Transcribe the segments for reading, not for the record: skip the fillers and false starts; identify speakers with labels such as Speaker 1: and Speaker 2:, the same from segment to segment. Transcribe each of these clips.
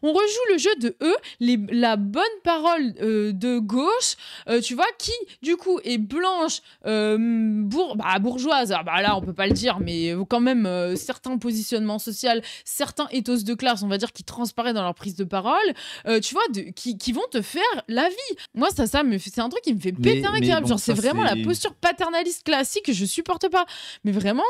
Speaker 1: On rejoue le jeu de eux, la bonne parole de gauche, tu vois, qui du coup est blanche, bourgeoise. Ah, bah là, on peut pas le dire, mais quand même certains positionnements sociaux, certains ethos de classe, on va dire, qui transparaissent dans leur prise de parole, tu vois, qui vont te faire la vie. Moi, c'est un truc qui me fait péter un câble.
Speaker 2: bon,
Speaker 1: Genre, c'est
Speaker 2: ça,
Speaker 1: vraiment la
Speaker 2: c'est-
Speaker 1: posture paternaliste classique que je supporte pas. Mais vraiment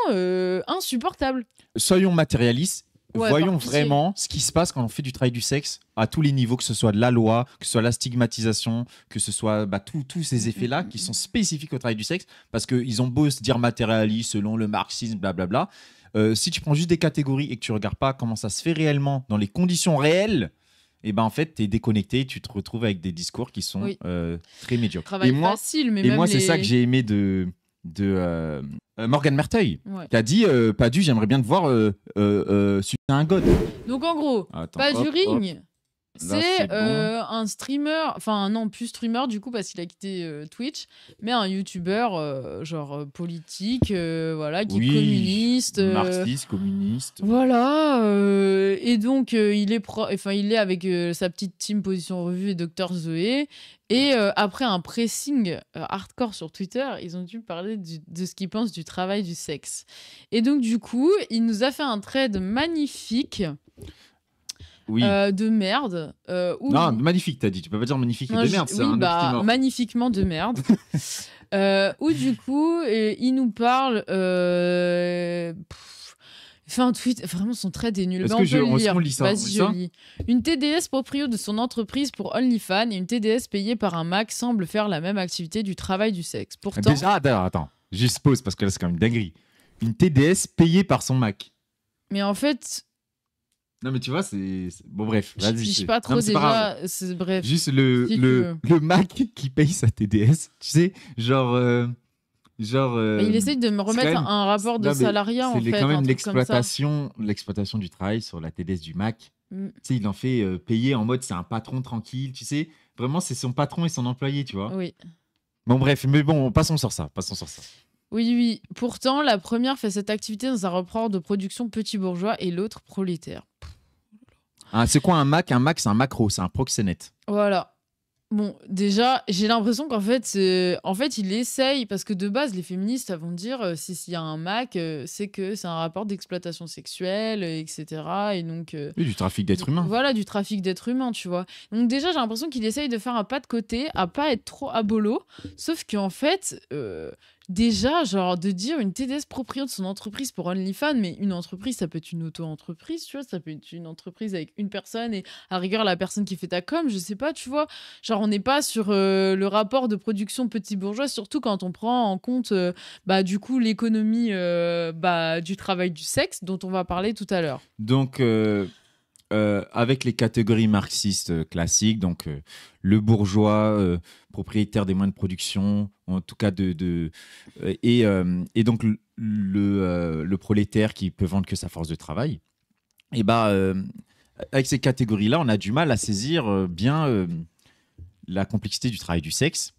Speaker 1: insupportable.
Speaker 2: Soyons matérialistes.
Speaker 1: Ouais,
Speaker 2: Voyons
Speaker 1: par pitié.
Speaker 2: vraiment ce qui se passe quand on fait du travail du sexe à tous les niveaux, que ce soit de la loi, que ce soit la stigmatisation, que ce soit tous ces effets-là qui sont spécifiques au travail du sexe, parce qu'ils ont beau se dire matérialiste selon le marxisme, blablabla. Si tu prends juste des catégories et que tu regardes pas comment ça se fait réellement dans les conditions réelles, et ben en fait, tu es déconnecté, tu te retrouves avec des discours qui sont
Speaker 1: Oui.
Speaker 2: très médiocres.
Speaker 1: Travail facile, mais
Speaker 2: Et
Speaker 1: même
Speaker 2: moi, c'est
Speaker 1: les...
Speaker 2: ça que j'ai aimé de Morgane Merteuil,
Speaker 1: Ouais.
Speaker 2: qui a dit Padu, j'aimerais bien te voir sucer un god.
Speaker 1: Donc en gros,
Speaker 2: Attends,
Speaker 1: pas du
Speaker 2: hop,
Speaker 1: ring.
Speaker 2: Là,
Speaker 1: C'est
Speaker 2: c'est bon.
Speaker 1: un streamer, enfin non, plus streamer du coup parce qu'il a quitté Twitch, mais un YouTuber genre politique, voilà, qui est communiste.
Speaker 2: Marxiste, communiste.
Speaker 1: Voilà, et donc il est avec sa petite team Position Revue et Dr Zoé. Et après un pressing hardcore sur Twitter, ils ont dû parler de ce qu'ils pensent du travail du sexe. Et donc du coup, il nous a fait un trade magnifique.
Speaker 2: Oui.
Speaker 1: De merde.
Speaker 2: Non, magnifique, t'as dit. Tu peux pas dire magnifique et de merde, c'est un autre qui est mort.
Speaker 1: Magnifiquement de merde. Où du coup, il nous parle. Fait un tweet, vraiment son trade est nul.
Speaker 2: Est-ce
Speaker 1: on peut le
Speaker 2: qu'on
Speaker 1: lire.
Speaker 2: lit ça?
Speaker 1: Vas-y, je lis. Une TDS proprio de son entreprise pour OnlyFans et une TDS payée par un Mac semble faire la même activité du travail du sexe. Pourtant.
Speaker 2: Déjà, attends, juste pause parce que là c'est quand même une dinguerie. Une TDS payée par son Mac.
Speaker 1: Mais en fait.
Speaker 2: Non, mais tu vois, bon, bref.
Speaker 1: Je pige pas trop déjà. Bref.
Speaker 2: Juste le Mac qui paye sa TDS, tu sais, genre.
Speaker 1: Il essaye de me remettre un rapport de salariat, en fait.
Speaker 2: C'est quand même l'exploitation du travail sur la TDS du Mac. Tu sais, il en fait payer en mode c'est un patron tranquille, tu sais. Vraiment, c'est son patron et son employé, tu vois.
Speaker 1: Oui.
Speaker 2: Bon, bref, mais bon, passons sur ça.
Speaker 1: Oui. Pourtant, la première fait cette activité dans un rapport de production petit bourgeois et l'autre prolétaire.
Speaker 2: Ah, c'est quoi un Mac? Un Mac, c'est un macro, c'est un proxénète.
Speaker 1: Voilà. Bon, déjà, j'ai l'impression qu'en fait, il essaye, parce que de base, les féministes vont dire s'il y a un Mac, c'est que c'est un rapport d'exploitation sexuelle, etc. Et donc,
Speaker 2: oui, du trafic d'êtres humains.
Speaker 1: Voilà, du trafic d'êtres humains, tu vois. Donc déjà, j'ai l'impression qu'il essaye de faire un pas de côté, à pas être trop abolo, sauf qu'en fait, déjà, genre, de dire une TDS proprio de son entreprise pour OnlyFans, mais une entreprise, ça peut être une auto-entreprise, tu vois, ça peut être une entreprise avec une personne et à rigueur la personne qui fait ta com, je sais pas, tu vois. Genre, on n'est pas sur le rapport de production petit bourgeois, surtout quand on prend en compte, du coup, l'économie du travail du sexe dont on va parler tout à l'heure.
Speaker 2: Donc, avec les catégories marxistes classiques, donc le bourgeois, propriétaire des moyens de production, en tout cas et donc le prolétaire qui peut vendre que sa force de travail. Et avec ces catégories-là, on a du mal à saisir bien la complexité du travail du sexe.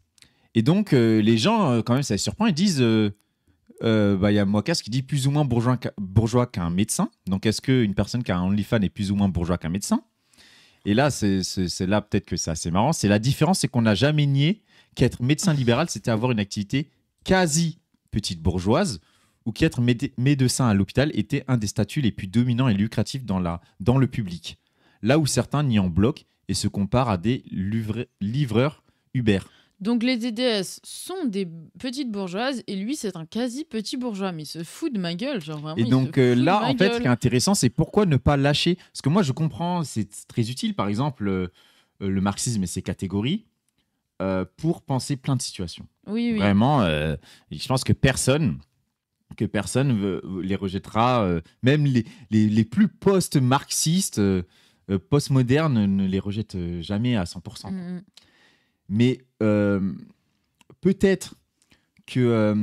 Speaker 2: Et donc les gens, quand même, ça les surprend, ils disent. Il y a Mokas qui dit plus ou moins bourgeois qu'un médecin. Donc, est-ce qu'une personne qui a un OnlyFans est plus ou moins bourgeois qu'un médecin? Et là, c'est là peut-être que c'est assez marrant. C'est la différence, c'est qu'on n'a jamais nié qu'être médecin libéral, c'était avoir une activité quasi petite bourgeoise, ou qu'être médecin à l'hôpital était un des statuts les plus dominants et lucratifs dans le public. Là où certains nient en bloc et se comparent à des livreurs Uber.
Speaker 1: Donc les TDS sont des petites bourgeoises et lui c'est un quasi petit bourgeois, mais il se fout de ma gueule, genre vraiment.
Speaker 2: Et donc là en fait ce qui est intéressant c'est pourquoi ne pas lâcher, parce que moi je comprends, c'est très utile par exemple le marxisme et ses catégories pour penser plein de situations.
Speaker 1: Oui.
Speaker 2: Vraiment, je pense que personne les rejettera, même les plus post-marxistes, post-modernes ne les rejettent jamais à 100%. Mais peut-être que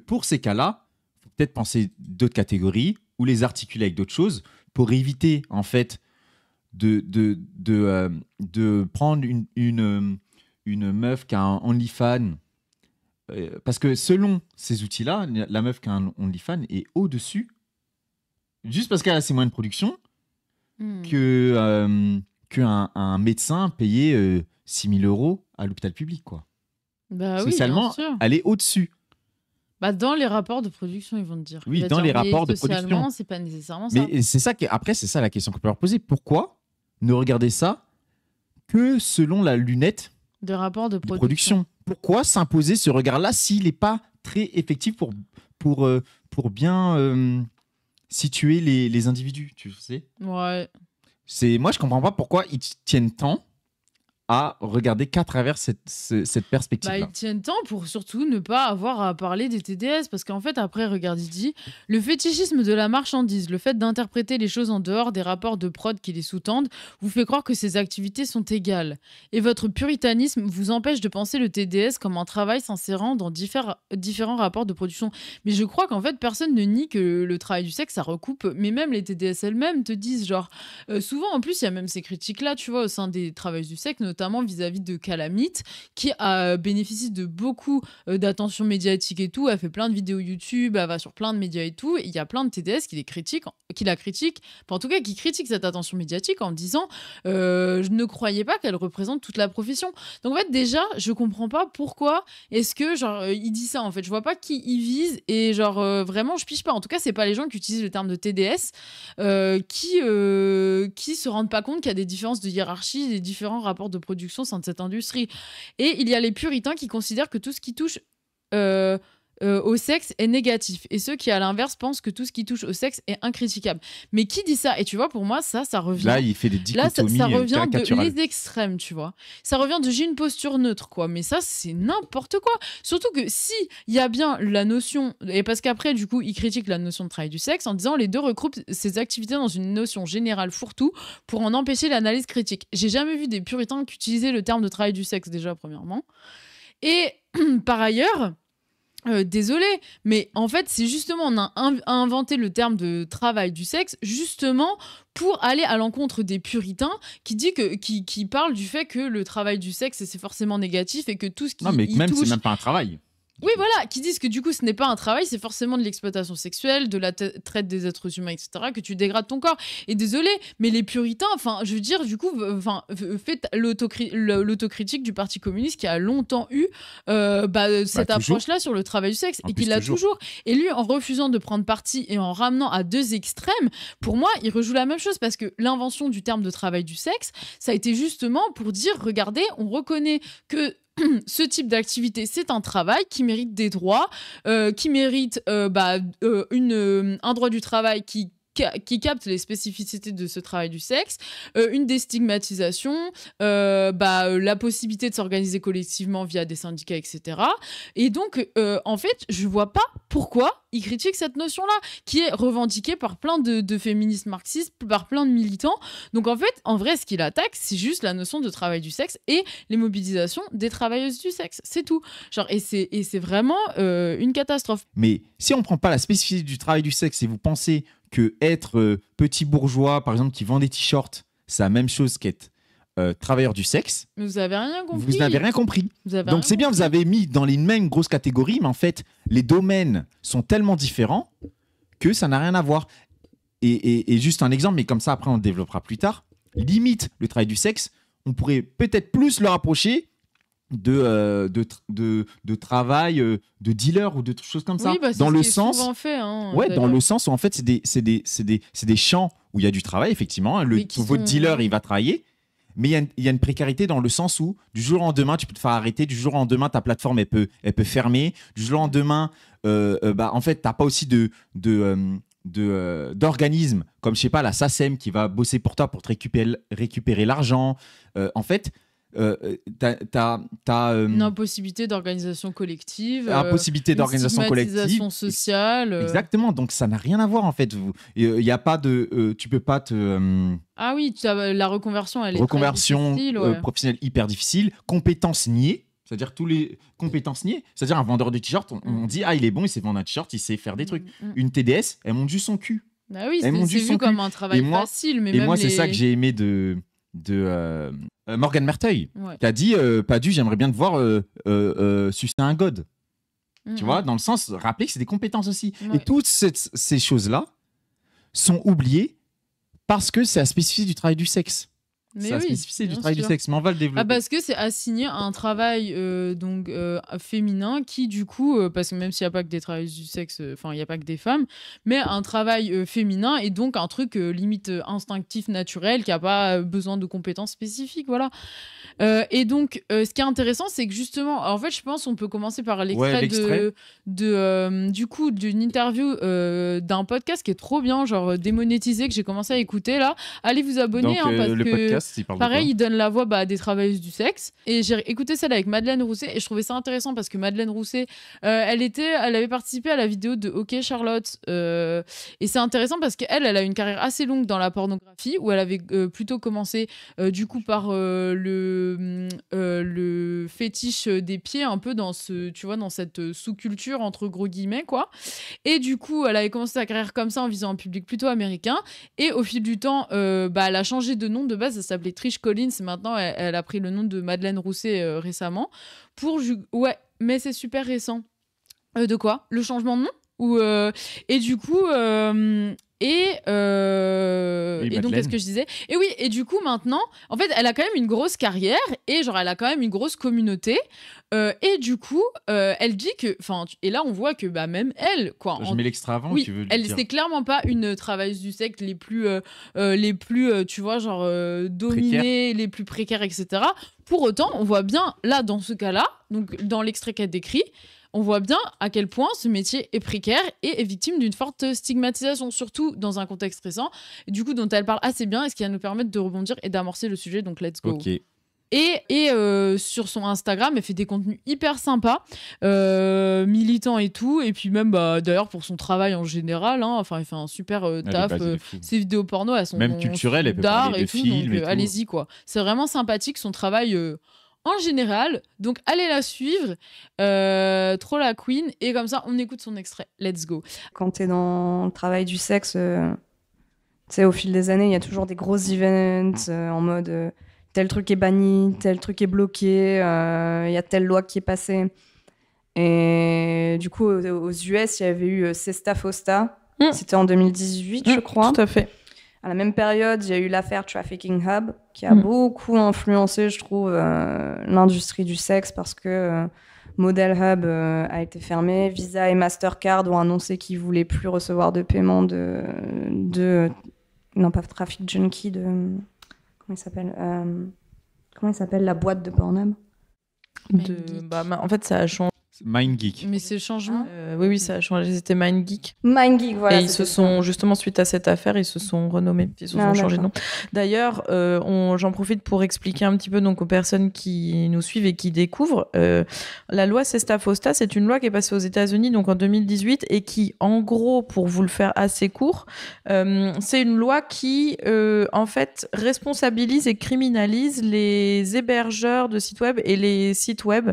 Speaker 2: pour ces cas-là, il faut peut-être penser d'autres catégories ou les articuler avec d'autres choses pour éviter en fait de prendre une meuf qui a un OnlyFans. Parce que selon ces outils-là, la meuf qui a un OnlyFans est au-dessus, juste parce qu'elle a ses moyens de production. qu'un médecin payé 6 000 euros à l'hôpital public, quoi.
Speaker 1: Bah oui, bien
Speaker 2: Socialement,
Speaker 1: sûr.
Speaker 2: elle est au-dessus.
Speaker 1: Bah, dans les rapports de production, ils vont te dire.
Speaker 2: Oui,
Speaker 1: Il va
Speaker 2: dans
Speaker 1: dire,
Speaker 2: les
Speaker 1: mais
Speaker 2: rapports de production.
Speaker 1: socialement, c'est pas nécessairement ça.
Speaker 2: Mais c'est ça après, c'est ça la question qu'on peut leur poser. Pourquoi ne regarder ça que selon la lunette
Speaker 1: De rapports de
Speaker 2: de
Speaker 1: production.
Speaker 2: production? Pourquoi s'imposer ce regard-là s'il n'est pas très effectif pour bien situer les individus, tu sais?
Speaker 1: Ouais.
Speaker 2: Moi, je comprends pas pourquoi ils tiennent tant à regarder qu'à travers cette
Speaker 1: Bah,
Speaker 2: perspective-là.
Speaker 1: ils tiennent temps pour surtout ne pas avoir à parler des TDS. Parce qu'en fait, après, regarde, il dit le fétichisme de la marchandise, le fait d'interpréter les choses en dehors des rapports de prod qui les sous-tendent, vous fait croire que ces activités sont égales. Et votre puritanisme vous empêche de penser le TDS comme un travail s'insérant dans différents rapports de production. Mais je crois qu'en fait, personne ne nie que le travail du sexe, ça recoupe. Mais même les TDS elles-mêmes te disent, genre, souvent, en plus, il y a même ces critiques-là, tu vois, au sein des travailleurs du sexe, notamment vis-à-vis de Calamite, qui bénéficie de beaucoup d'attention médiatique et tout. Elle fait plein de vidéos YouTube, elle va sur plein de médias et tout. Et il y a plein de TDS qui la critiquent, enfin, en tout cas qui critiquent cette attention médiatique en disant je ne croyais pas qu'elle représente toute la profession. Donc en fait, déjà, je comprends pas pourquoi est-ce que genre il dit ça en fait. Je vois pas qui il vise et genre vraiment, je pige pas. En tout cas, c'est pas les gens qui utilisent le terme de TDS qui se rendent pas compte qu'il y a des différences de hiérarchie, des différents rapports de production au sein de cette industrie. Et il y a les puritains qui considèrent que tout ce qui touche au sexe est négatif. Et ceux qui, à l'inverse, pensent que tout ce qui touche au sexe est incritiquable. Mais qui dit ça? Et tu vois, pour moi, ça revient...
Speaker 2: Là, il fait des dichotomies
Speaker 1: ça revient de
Speaker 2: caricaturales.
Speaker 1: les extrêmes, tu vois. Ça revient de j'ai une posture neutre, quoi. Mais ça, c'est n'importe quoi. Surtout que si il y a bien la notion... Et parce qu'après, du coup, ils critiquent la notion de travail du sexe en disant les deux regroupent ces activités dans une notion générale fourre-tout pour en empêcher l'analyse critique. J'ai jamais vu des puritains qui utilisaient le terme de travail du sexe, déjà, premièrement. Et par ailleurs... désolé, mais en fait, c'est justement, on a inventé le terme de travail du sexe justement pour aller à l'encontre des puritains qui parlent du fait que le travail du sexe, c'est forcément négatif et que tout ce qui
Speaker 2: Non, mais
Speaker 1: y
Speaker 2: même,
Speaker 1: touche...
Speaker 2: c'est même pas un travail.
Speaker 1: Oui, voilà, qui disent que du coup, ce n'est pas un travail, c'est forcément de l'exploitation sexuelle, de la traite des êtres humains, etc., que tu dégrades ton corps. Et désolé, mais les puritains, enfin, je veux dire, du coup, faites l'autocritique du Parti communiste qui a longtemps eu cette approche-là sur le travail du sexe et qui l'a toujours. Et lui, en refusant de prendre parti et en ramenant à deux extrêmes, pour moi, il rejoue la même chose parce que l'invention du terme de travail du sexe, ça a été justement pour dire, regardez, on reconnaît que ce type d'activité, c'est un travail qui mérite des droits, qui mérite un droit du travail qui capte les spécificités de ce travail du sexe, une déstigmatisation, la possibilité de s'organiser collectivement via des syndicats, etc. Et donc, en fait, je vois pas pourquoi ils critiquent cette notion-là, qui est revendiquée par plein de féministes marxistes, par plein de militants. Donc, en fait, en vrai, ce qu'il attaque, c'est juste la notion de travail du sexe et les mobilisations des travailleuses du sexe. C'est tout. Genre, et c'est vraiment une catastrophe.
Speaker 2: Mais si on prend pas la spécificité du travail du sexe et vous pensez que être petit bourgeois, par exemple, qui vend des t-shirts, c'est la même chose qu'être travailleur du sexe.
Speaker 1: Mais vous avez rien compris.
Speaker 2: Vous n'avez rien compris. Donc c'est bien, vous avez mis dans les mêmes grosses catégories, mais en fait, les domaines sont tellement différents que ça n'a rien à voir. Et juste un exemple, mais comme ça, après, on le développera plus tard. Limite, le travail du sexe, on pourrait peut-être plus le rapprocher de travail de dealer ou de choses comme ça,
Speaker 1: oui,
Speaker 2: dans le sens
Speaker 1: souvent fait,
Speaker 2: dans le sens où en fait c'est des champs où il y a du travail effectivement, votre dealer il va travailler, mais il y a une précarité dans le sens où du jour au lendemain tu peux te faire arrêter, du jour au lendemain ta plateforme elle peut fermer, du jour au lendemain en fait t'as pas aussi d'organismes comme je sais pas la SACEM qui va bosser pour toi pour te récupérer l'argent, en fait t'as
Speaker 1: une impossibilité d'organisation collective,
Speaker 2: impossibilité d'organisation collective,
Speaker 1: stigmatisation sociale.
Speaker 2: Exactement, donc ça n'a rien à voir en fait. Il y a pas de, tu peux pas te.
Speaker 1: Ah oui, la reconversion, elle est
Speaker 2: reconversion
Speaker 1: très difficile,
Speaker 2: professionnelle hyper difficile, compétences niées. C'est-à-dire tous les compétences niées. C'est-à-dire un vendeur de t-shirt, on dit il est bon, il sait vendre un t-shirt, il sait faire des trucs. Une TDS, elle monte juste son cul.
Speaker 1: Ah oui, c'est vu comme un travail facile, mais même
Speaker 2: c'est ça que j'ai aimé de Morgane Merteuil, qui a dit Padu, j'aimerais bien te voir sucer un god. Tu vois, dans le sens, rappeler que c'est des compétences aussi. Et toutes ces choses-là sont oubliées parce que c'est la spécificité du travail du sexe.
Speaker 1: Mais
Speaker 2: C'est la
Speaker 1: oui,
Speaker 2: spécificité du
Speaker 1: bien
Speaker 2: travail du
Speaker 1: sûr.
Speaker 2: sexe, mais on va le développer.
Speaker 1: Parce que c'est assigné à un travail féminin qui, du coup, parce que même s'il n'y a pas que des travailleurs du sexe, enfin, il n'y a pas que des femmes, mais un travail féminin est donc un truc limite instinctif, naturel, qui n'a pas besoin de compétences spécifiques, voilà. Et donc, ce qui est intéressant, c'est que justement, en fait, je pense on peut commencer par l'extrait du coup d'une interview d'un podcast qui est trop bien, genre démonétisé, que j'ai commencé à écouter là. Allez vous abonner,
Speaker 2: Donc,
Speaker 1: parce
Speaker 2: le
Speaker 1: que
Speaker 2: podcast, il parle de
Speaker 1: pareil,
Speaker 2: quoi
Speaker 1: il donne la voix à des travailleuses du sexe. Et j'ai écouté celle avec Madeleine Rousset et je trouvais ça intéressant parce que Madeleine Rousset, elle avait participé à la vidéo de OK Charlotte. Et c'est intéressant parce qu'elle a une carrière assez longue dans la pornographie où elle avait plutôt commencé du coup par le fétiche des pieds, un peu dans cette sous-culture entre gros guillemets quoi. Et du coup, elle avait commencé sa carrière comme ça en visant un public plutôt américain. Et au fil du temps, elle a changé de nom. De base, elle s'appelait Trish Collins. Et maintenant, elle a pris le nom de Madeleine Rousset récemment. Ouais, mais c'est super récent. De quoi ? Le changement de nom ? Et du coup... Et donc, qu'est-ce que je disais ? Et oui, et du coup, maintenant, en fait, elle a quand même une grosse carrière et genre, elle a quand même une grosse communauté. Et du coup, elle dit que... Et là, on voit que même elle... quoi.
Speaker 2: Je mets l'extrait avant,
Speaker 1: oui,
Speaker 2: tu veux
Speaker 1: elle,
Speaker 2: dire.
Speaker 1: c'est clairement pas une travailleuse du sexe les plus tu vois, genre dominées, les plus précaires, etc. Pour autant, on voit bien, là, dans ce cas-là, donc dans l'extrait qu'elle décrit, on voit bien à quel point ce métier est précaire et est victime d'une forte stigmatisation, surtout dans un contexte récent, du coup dont elle parle assez bien et ce qui va nous permettre de rebondir et d'amorcer le sujet, donc let's go.
Speaker 2: Ok.
Speaker 1: Et sur son Instagram, elle fait des contenus hyper sympas, militants et tout, et puis même d'ailleurs pour son travail en général, elle fait un super taf. Ses vidéos porno, elles sont
Speaker 2: même culturelles, elle peut
Speaker 1: d'art
Speaker 2: parler de
Speaker 1: et tout,
Speaker 2: films
Speaker 1: donc
Speaker 2: et tout.
Speaker 1: allez-y quoi. C'est vraiment sympathique son travail. En général, donc allez la suivre, trop la queen, et comme ça on écoute son extrait. Let's go.
Speaker 3: Quand t'es dans le travail du sexe, tu sais, au fil des années, il y a toujours des gros events en mode tel truc est banni, tel truc est bloqué, il y a telle loi qui est passée. Et du coup, aux US, il y avait eu Sesta Fosta, c'était en 2018, je crois.
Speaker 4: Tout à fait.
Speaker 3: À la même période, il y a eu l'affaire Trafficking Hub, qui a beaucoup influencé, je trouve, l'industrie du sexe, parce que Model Hub a été fermé. Visa et Mastercard ont annoncé qu'ils ne voulaient plus recevoir de paiement non, pas Traffic Junkie, comment il s'appelle la boîte de Pornhub
Speaker 4: En fait, ça a changé.
Speaker 2: MindGeek.
Speaker 1: Mais c'est le changement.
Speaker 4: Oui, ça a changé. C'était MindGeek.
Speaker 3: MindGeek, voilà.
Speaker 4: Et ils se sont, justement, suite à cette affaire, ils se sont renommés. Ils se sont changé de nom. D'ailleurs, j'en profite pour expliquer un petit peu donc, aux personnes qui nous suivent et qui découvrent. La loi Sesta-Fosta, c'est une loi qui est passée aux États-Unis donc en 2018 et qui, en gros, pour vous le faire assez court, c'est une loi qui, en fait, responsabilise et criminalise les hébergeurs de sites web et les sites web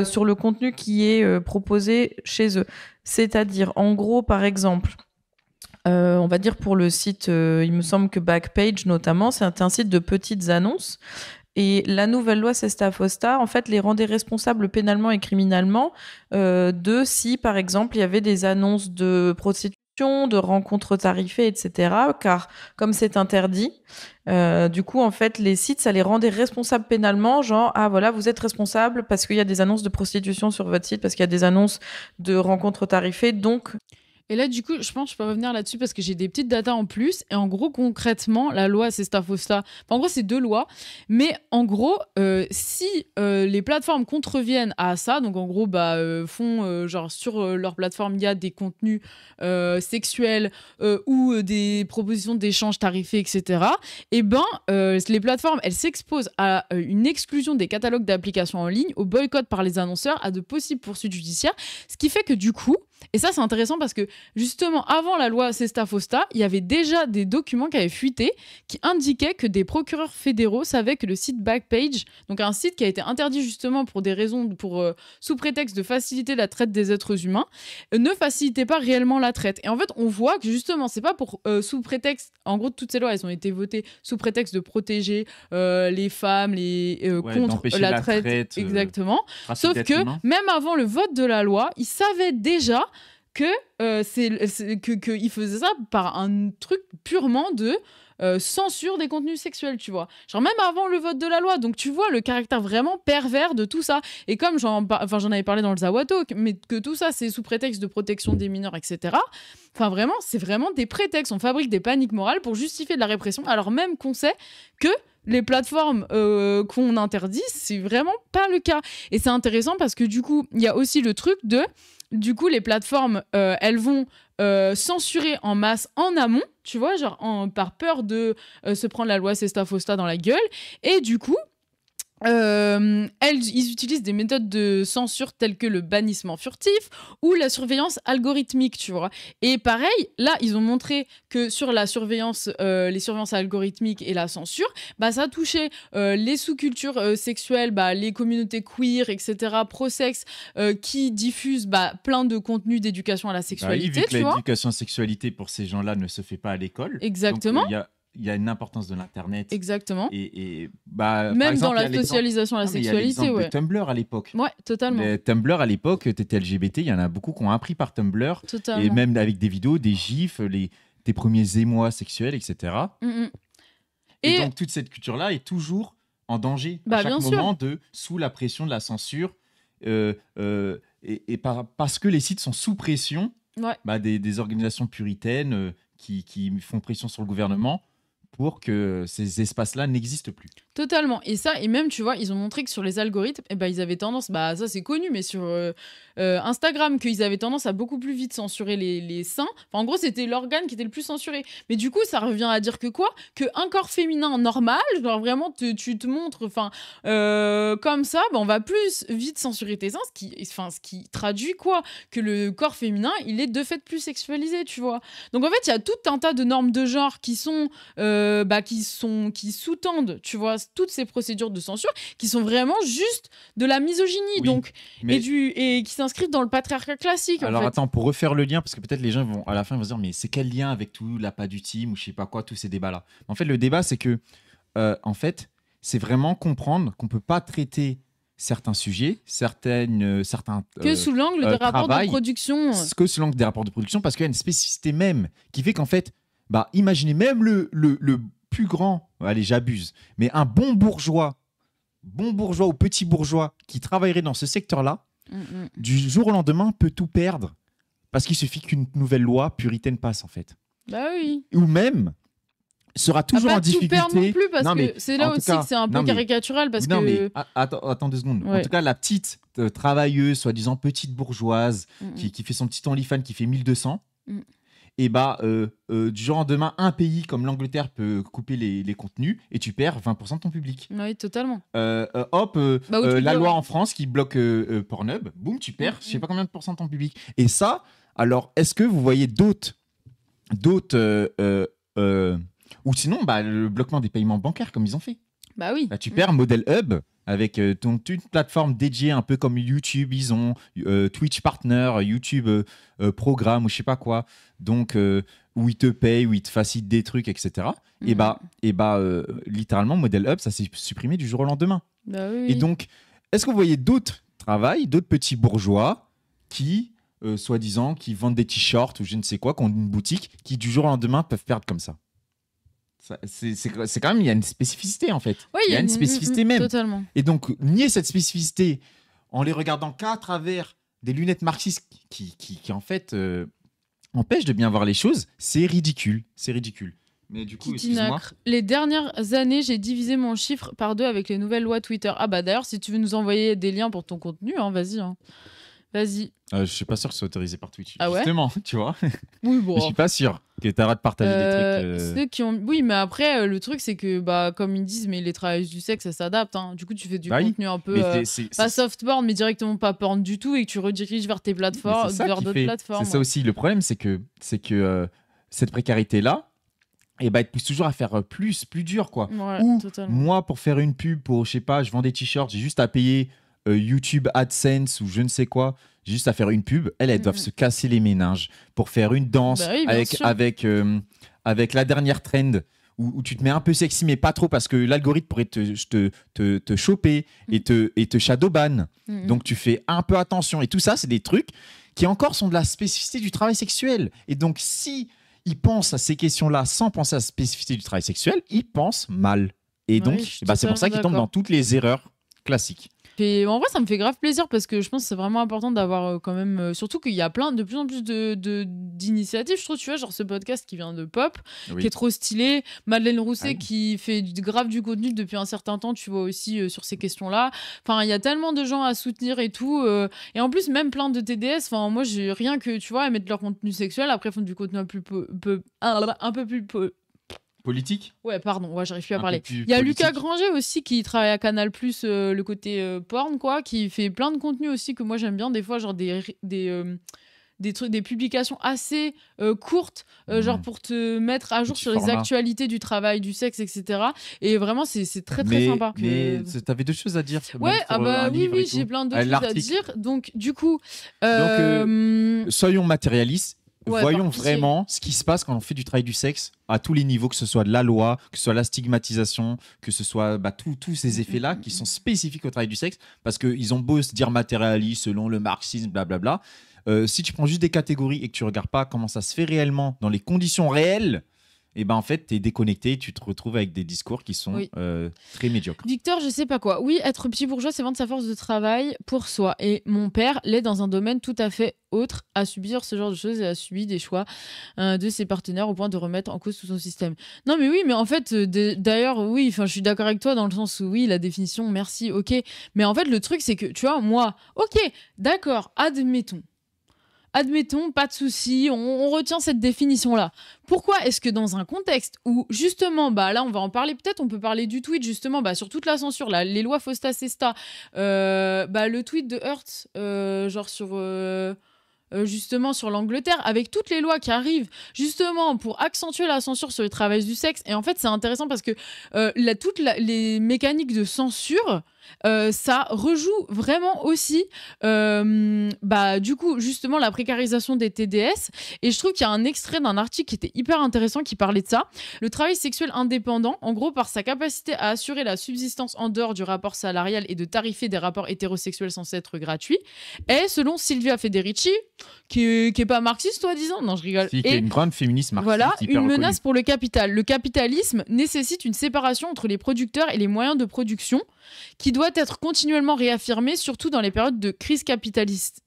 Speaker 4: sur le contenu qui est proposé chez eux. C'est-à-dire, en gros, par exemple, on va dire pour le site, il me semble que Backpage notamment, c'est un site de petites annonces. Et la nouvelle loi Sesta-Fosta, en fait, les rendait responsables pénalement et criminalement de si, par exemple, il y avait des annonces de prostitution, de rencontres tarifées, etc. Car comme c'est interdit, du coup, en fait, les sites, ça les rendait responsables pénalement, genre, ah voilà, vous êtes responsable parce qu'il y a des annonces de prostitution sur votre site, parce qu'il y a des annonces de rencontres tarifées, donc...
Speaker 1: Et là, du coup, je pense que je peux revenir là-dessus parce que j'ai des petites datas en plus. Et en gros, concrètement, la loi Sesta-Fosta, en gros, c'est 2 lois. Mais en gros, si les plateformes contreviennent à ça, donc en gros, font genre sur leur plateforme, il y a des contenus sexuels ou des propositions d'échanges tarifés, etc. Et les plateformes, elles s'exposent à une exclusion des catalogues d'applications en ligne, au boycott par les annonceurs, à de possibles poursuites judiciaires. Ce qui fait que du coup, et ça, c'est intéressant parce que, justement, avant la loi Sesta-Fosta, il y avait déjà des documents qui avaient fuité qui indiquaient que des procureurs fédéraux savaient que le site Backpage, donc un site qui a été interdit justement pour des raisons, sous prétexte de faciliter la traite des êtres humains, ne facilitait pas réellement la traite. Et en fait, on voit que, justement, c'est pas pour sous prétexte... En gros, toutes ces lois, elles ont été votées sous prétexte de protéger les femmes contre la traite. Exactement. Sauf que, même avant le vote de la loi, ils savaient déjà que il faisait ça par un truc purement de censure des contenus sexuels, tu vois. Genre même avant le vote de la loi. Donc tu vois le caractère vraiment pervers de tout ça. Et comme j'en avais parlé dans le Zawato, mais que tout ça c'est sous prétexte de protection des mineurs, etc. Enfin vraiment, c'est vraiment des prétextes. On fabrique des paniques morales pour justifier de la répression, alors même qu'on sait que les plateformes qu'on interdit, c'est vraiment pas le cas. Et c'est intéressant parce que du coup, il y a aussi le truc de... Du coup, les plateformes, elles vont censurer en masse en amont, tu vois, genre par peur de se prendre la loi Sesta-Fosta dans la gueule. Et du coup, ils utilisent des méthodes de censure telles que le bannissement furtif ou la surveillance algorithmique, tu vois. Et pareil, là, ils ont montré que sur la surveillance, les surveillances algorithmiques et la censure, bah, ça touchait les sous-cultures sexuelles, bah, les communautés queer, etc., pro-sexe, qui diffusent plein de contenus d'éducation à la sexualité,
Speaker 2: vu que
Speaker 1: tu vois.
Speaker 2: l'éducation à la sexualité pour ces gens-là ne se fait pas à l'école.
Speaker 1: Exactement.
Speaker 2: Donc, il y a une importance de l'internet.
Speaker 1: Exactement.
Speaker 2: Et
Speaker 1: même exemple, dans la socialisation à la sexualité,
Speaker 2: il y a Tumblr à l'époque.
Speaker 1: Ouais, totalement.
Speaker 2: Tumblr à l'époque, t'étais LGBT, il y en a beaucoup qui ont appris par Tumblr.
Speaker 1: Totalement.
Speaker 2: Et même avec des vidéos, des gifs, tes premiers émois sexuels, etc. Et donc toute cette culture-là est toujours en danger à chaque moment sous la pression de la censure. Parce que les sites sont sous pression des organisations puritaines qui font pression sur le gouvernement pour que ces espaces-là n'existent plus.
Speaker 1: Totalement. Et ça, et même, tu vois, ils ont montré que sur les algorithmes, ils avaient tendance, ça c'est connu, mais sur Instagram, qu'ils avaient tendance à beaucoup plus vite censurer les seins. Enfin, en gros, c'était l'organe qui était le plus censuré. Mais du coup, ça revient à dire que quoi ? Qu'un corps féminin normal, genre vraiment, tu te montres, comme ça, on va plus vite censurer tes seins, ce qui traduit quoi ? Que le corps féminin, il est de fait plus sexualisé, tu vois. Donc en fait, il y a tout un tas de normes de genre qui sous-tendent, tu vois, toutes ces procédures de censure qui sont vraiment juste de la misogynie, et qui s'inscrivent dans le patriarcat classique.
Speaker 2: Alors
Speaker 1: en fait.
Speaker 2: Attends, pour refaire le lien, parce que peut-être les gens vont à la fin ils vont se dire mais c'est quel lien avec tout l'appât du team ou je sais pas quoi, tous ces débats-là. En fait, le débat c'est que c'est vraiment comprendre qu'on peut pas traiter certains sujets, certains
Speaker 1: que sous l'angle des rapports de production.
Speaker 2: Que sous l'angle des rapports de production, parce qu'il y a une spécificité même qui fait qu'en fait, imaginez même le plus grand, allez j'abuse, mais un bon bourgeois ou petit bourgeois qui travaillerait dans ce secteur-là, du jour au lendemain peut tout perdre parce qu'il suffit qu'une nouvelle loi puritaine passe en fait.
Speaker 1: Bah oui.
Speaker 2: Ou même sera toujours en difficulté.
Speaker 1: Pas tout perdre non plus parce que c'est là aussi que c'est un peu caricatural parce que.
Speaker 2: Mais attends 2 secondes. Ouais. En tout cas, la petite travailleuse, soi-disant petite bourgeoise, qui fait son petit OnlyFans qui fait 1200. Et du jour au lendemain, un pays comme l'Angleterre peut couper les contenus et tu perds 20% de ton public.
Speaker 1: Oui, totalement.
Speaker 2: La loi en France qui bloque Pornhub, boum, tu perds je sais pas combien de pourcents de ton public. Et ça, alors, est-ce que vous voyez d'autres ou sinon, le bloquement des paiements bancaires comme ils ont fait.
Speaker 1: Bah oui.
Speaker 2: Tu perds Model Hub avec une plateforme dédiée un peu comme YouTube, ils ont Twitch Partner, YouTube Programme ou je sais pas quoi, donc où ils te payent, où ils te facilitent des trucs, etc. Et littéralement Model Hub, ça s'est supprimé du jour au lendemain.
Speaker 1: Bah oui.
Speaker 2: Et donc, est-ce que vous voyez d'autres petits bourgeois qui, soi-disant, qui vendent des t-shirts ou je ne sais quoi, qui ont une boutique, qui du jour au lendemain peuvent perdre comme ça? C'est quand même, il y a une spécificité en fait.
Speaker 1: Oui,
Speaker 2: il y a une spécificité même.
Speaker 1: Totalement.
Speaker 2: Et donc, nier cette spécificité en les regardant qu'à travers des lunettes marxistes qui en fait empêchent de bien voir les choses, c'est ridicule. C'est ridicule. Mais du coup, excuse-moi.
Speaker 1: Les dernières années, j'ai divisé mon chiffre par 2 avec les nouvelles lois Twitter. Ah bah d'ailleurs, si tu veux nous envoyer des liens pour ton contenu, vas-y. Vas-y.
Speaker 2: Je suis pas sûr que c'est autorisé par Twitch.
Speaker 1: Ah ouais ?
Speaker 2: Justement, tu vois.
Speaker 1: Oui, bon.
Speaker 2: Je suis pas sûr que tu arrêtes de partager des trucs.
Speaker 1: Ceux qui ont... Oui, mais après, le truc, c'est que, comme ils disent, mais les travailleuses du sexe, ça s'adapte. Hein. Du coup, tu fais du contenu un peu pas soft porn, mais directement pas porn du tout, et que tu rediriges vers tes plateformes, vers d'autres plateformes.
Speaker 2: C'est ça aussi. Le problème, c'est que cette précarité-là, elle te pousse toujours à faire plus dur, quoi.
Speaker 1: Ouais,
Speaker 2: ou
Speaker 1: totalement.
Speaker 2: Moi, pour faire une pub, pour, je sais pas, je vends des t-shirts, j'ai juste à payer YouTube AdSense ou je ne sais quoi, j'ai juste à faire une pub. Elles doivent se casser les méninges pour faire une danse avec la dernière trend où tu te mets un peu sexy mais pas trop parce que l'algorithme pourrait te choper et te shadowban. Donc tu fais un peu attention et tout ça, c'est des trucs qui encore sont de la spécificité du travail sexuel. Et donc si ils pensent à ces questions-là sans penser à la spécificité du travail sexuel, ils pensent mal. Et donc, c'est pour ça qu'ils tombent dans toutes les erreurs classiques.
Speaker 1: Et en vrai, ça me fait grave plaisir parce que je pense que c'est vraiment important d'avoir quand même. Surtout qu'il y a de plus en plus d'initiatives. Je trouve, tu vois, genre ce podcast qui vient de Pop, qui est trop stylé. Madeleine Rousset qui fait grave du contenu depuis un certain temps, tu vois, aussi sur ces questions-là. Enfin, il y a tellement de gens à soutenir et tout. Et en plus, même plein de TDS. Enfin, moi, j'ai rien que, tu vois, mettre leur contenu sexuel. Après, ils font du contenu un peu plus.
Speaker 2: Politique ?
Speaker 1: Ouais, pardon, j'arrive plus à parler. Il y a Lucas Granger aussi qui travaille à Canal+, le côté porn, quoi, qui fait plein de contenus aussi que moi j'aime bien, des fois, genre des publications assez courtes, genre pour te mettre à jour sur les actualités du travail, du sexe, etc. Et vraiment, c'est très, très sympa.
Speaker 2: Mais t'avais deux choses à dire.
Speaker 1: Ouais, oui, j'ai plein d'autres choses à dire. Donc, du coup...
Speaker 2: soyons matérialistes. Voyons vraiment ce qui se passe quand on fait du travail du sexe à tous les niveaux, que ce soit de la loi, que ce soit la stigmatisation, que ce soit tous ces effets-là qui sont spécifiques au travail du sexe, parce qu'ils ont beau se dire matérialiste selon le marxisme, blablabla. Si tu prends juste des catégories et que tu regardes pas comment ça se fait réellement dans les conditions réelles, et ben en fait, tu es déconnecté, tu te retrouves avec des discours qui sont très médiocres.
Speaker 1: Victor, je sais pas quoi. Oui, être petit bourgeois, c'est vendre sa force de travail pour soi. Et mon père l'est dans un domaine tout à fait autre, à subir ce genre de choses et a subi des choix de ses partenaires au point de remettre en cause tout son système. Non, mais oui, mais en fait, d'ailleurs, oui, je suis d'accord avec toi dans le sens où oui, la définition, merci, ok. Mais en fait, le truc, c'est que, tu vois, moi, ok, d'accord, admettons, pas de souci, on retient cette définition-là. Pourquoi est-ce que dans un contexte où, justement, là, on va en parler, peut-être on peut parler du tweet, justement, sur toute la censure, là, les lois FOSTA-SESTA, le tweet de Hertz, genre sur... justement sur l'Angleterre, avec toutes les lois qui arrivent justement pour accentuer la censure sur les travailleurs du sexe. Et en fait, c'est intéressant parce que toutes les mécaniques de censure, ça rejoue vraiment aussi du coup justement la précarisation des TDS. Et je trouve qu'il y a un extrait d'un article qui était hyper intéressant qui parlait de ça. Le travail sexuel indépendant, en gros, par sa capacité à assurer la subsistance en dehors du rapport salarial et de tarifer des rapports hétérosexuels censés être gratuits, est, selon Silvia Federici, qui est pas marxiste, soi-disant, non, je rigole,
Speaker 2: qui est une grande féministe marxiste,
Speaker 1: voilà, une menace pour le capital. Le capitalisme nécessite une séparation entre les producteurs et les moyens de production qui doit être continuellement réaffirmée, surtout dans les périodes de crise capitaliste,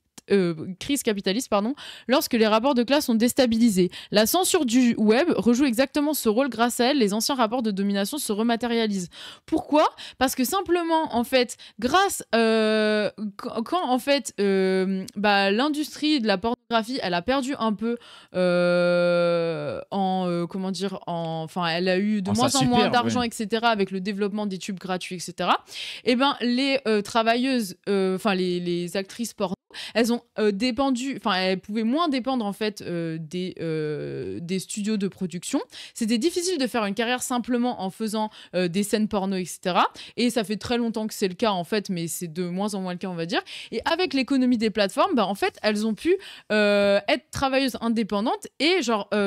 Speaker 1: lorsque les rapports de classe sont déstabilisés. La censure du web rejoue exactement ce rôle. Grâce à elle, les anciens rapports de domination se rematérialisent. Pourquoi ? Parce que simplement, en fait, grâce quand en fait l'industrie de la pornographie, elle a perdu un peu elle a eu de moins en moins d'argent, etc., avec le développement des tubes gratuits, etc. Et ben les travailleuses, les actrices porno, elles ont elles pouvaient moins dépendre en fait des studios de production. C'était difficile de faire une carrière simplement en faisant des scènes porno, etc. Et ça fait très longtemps que c'est le cas en fait, mais c'est de moins en moins le cas, on va dire. Et avec l'économie des plateformes, en fait, elles ont pu être travailleuses indépendantes et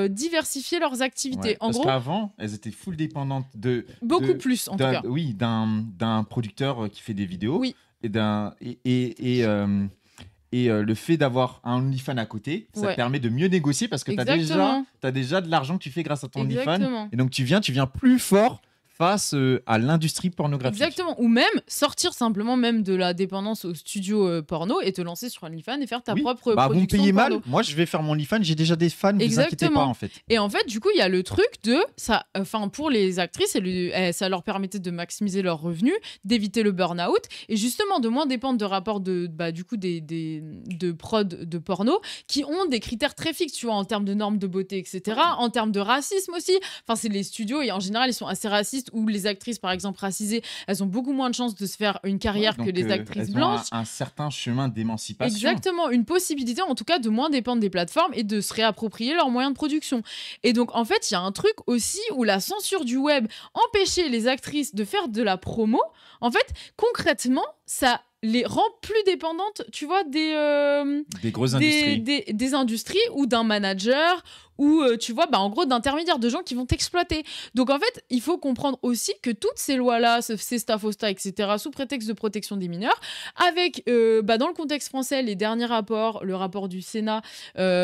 Speaker 1: diversifier leurs activités.
Speaker 2: Ouais, parce qu'avant, elles étaient full dépendantes
Speaker 1: beaucoup plus en tout cas.
Speaker 2: Oui, d'un producteur qui fait des vidéos.
Speaker 1: Oui.
Speaker 2: Et le fait d'avoir un OnlyFans à côté, ça te permet de mieux négocier parce que tu as déjà de l'argent que tu fais grâce à ton OnlyFans. Et donc tu viens plus fort face à l'industrie pornographique.
Speaker 1: Exactement. Ou même sortir simplement même de la dépendance au studio porno et te lancer sur OnlyFans et faire ta propre production.
Speaker 2: Vous me payez
Speaker 1: porno.
Speaker 2: mal, moi je vais faire mon OnlyFans, j'ai déjà des fans, ne vous inquiétez pas en fait.
Speaker 1: Et en fait, du coup, il y a le truc de ça, pour les actrices, ça leur permettait de maximiser leurs revenus, d'éviter le burn-out et justement de moins dépendre de rapports de prod de porno qui ont des critères très fixes, tu vois, en termes de normes de beauté, etc., en termes de racisme aussi. C'est les studios et en général, ils sont assez racistes, où les actrices, par exemple, racisées, elles ont beaucoup moins de chances de se faire une carrière que les actrices blanches.
Speaker 2: Un certain chemin d'émancipation.
Speaker 1: Exactement, une possibilité en tout cas de moins dépendre des plateformes et de se réapproprier leurs moyens de production. Et donc en fait, il y a un truc aussi où la censure du web empêchait les actrices de faire de la promo. En fait, concrètement, ça les rend plus dépendantes, tu vois, des grosses industries. Des industries ou d'un manager ou tu vois, en gros, d'intermédiaires, de gens qui vont t'exploiter. Donc en fait, il faut comprendre aussi que toutes ces lois-là, ces STAFOSTA, etc., sous prétexte de protection des mineurs, avec, dans le contexte français, les derniers rapports, le rapport du Sénat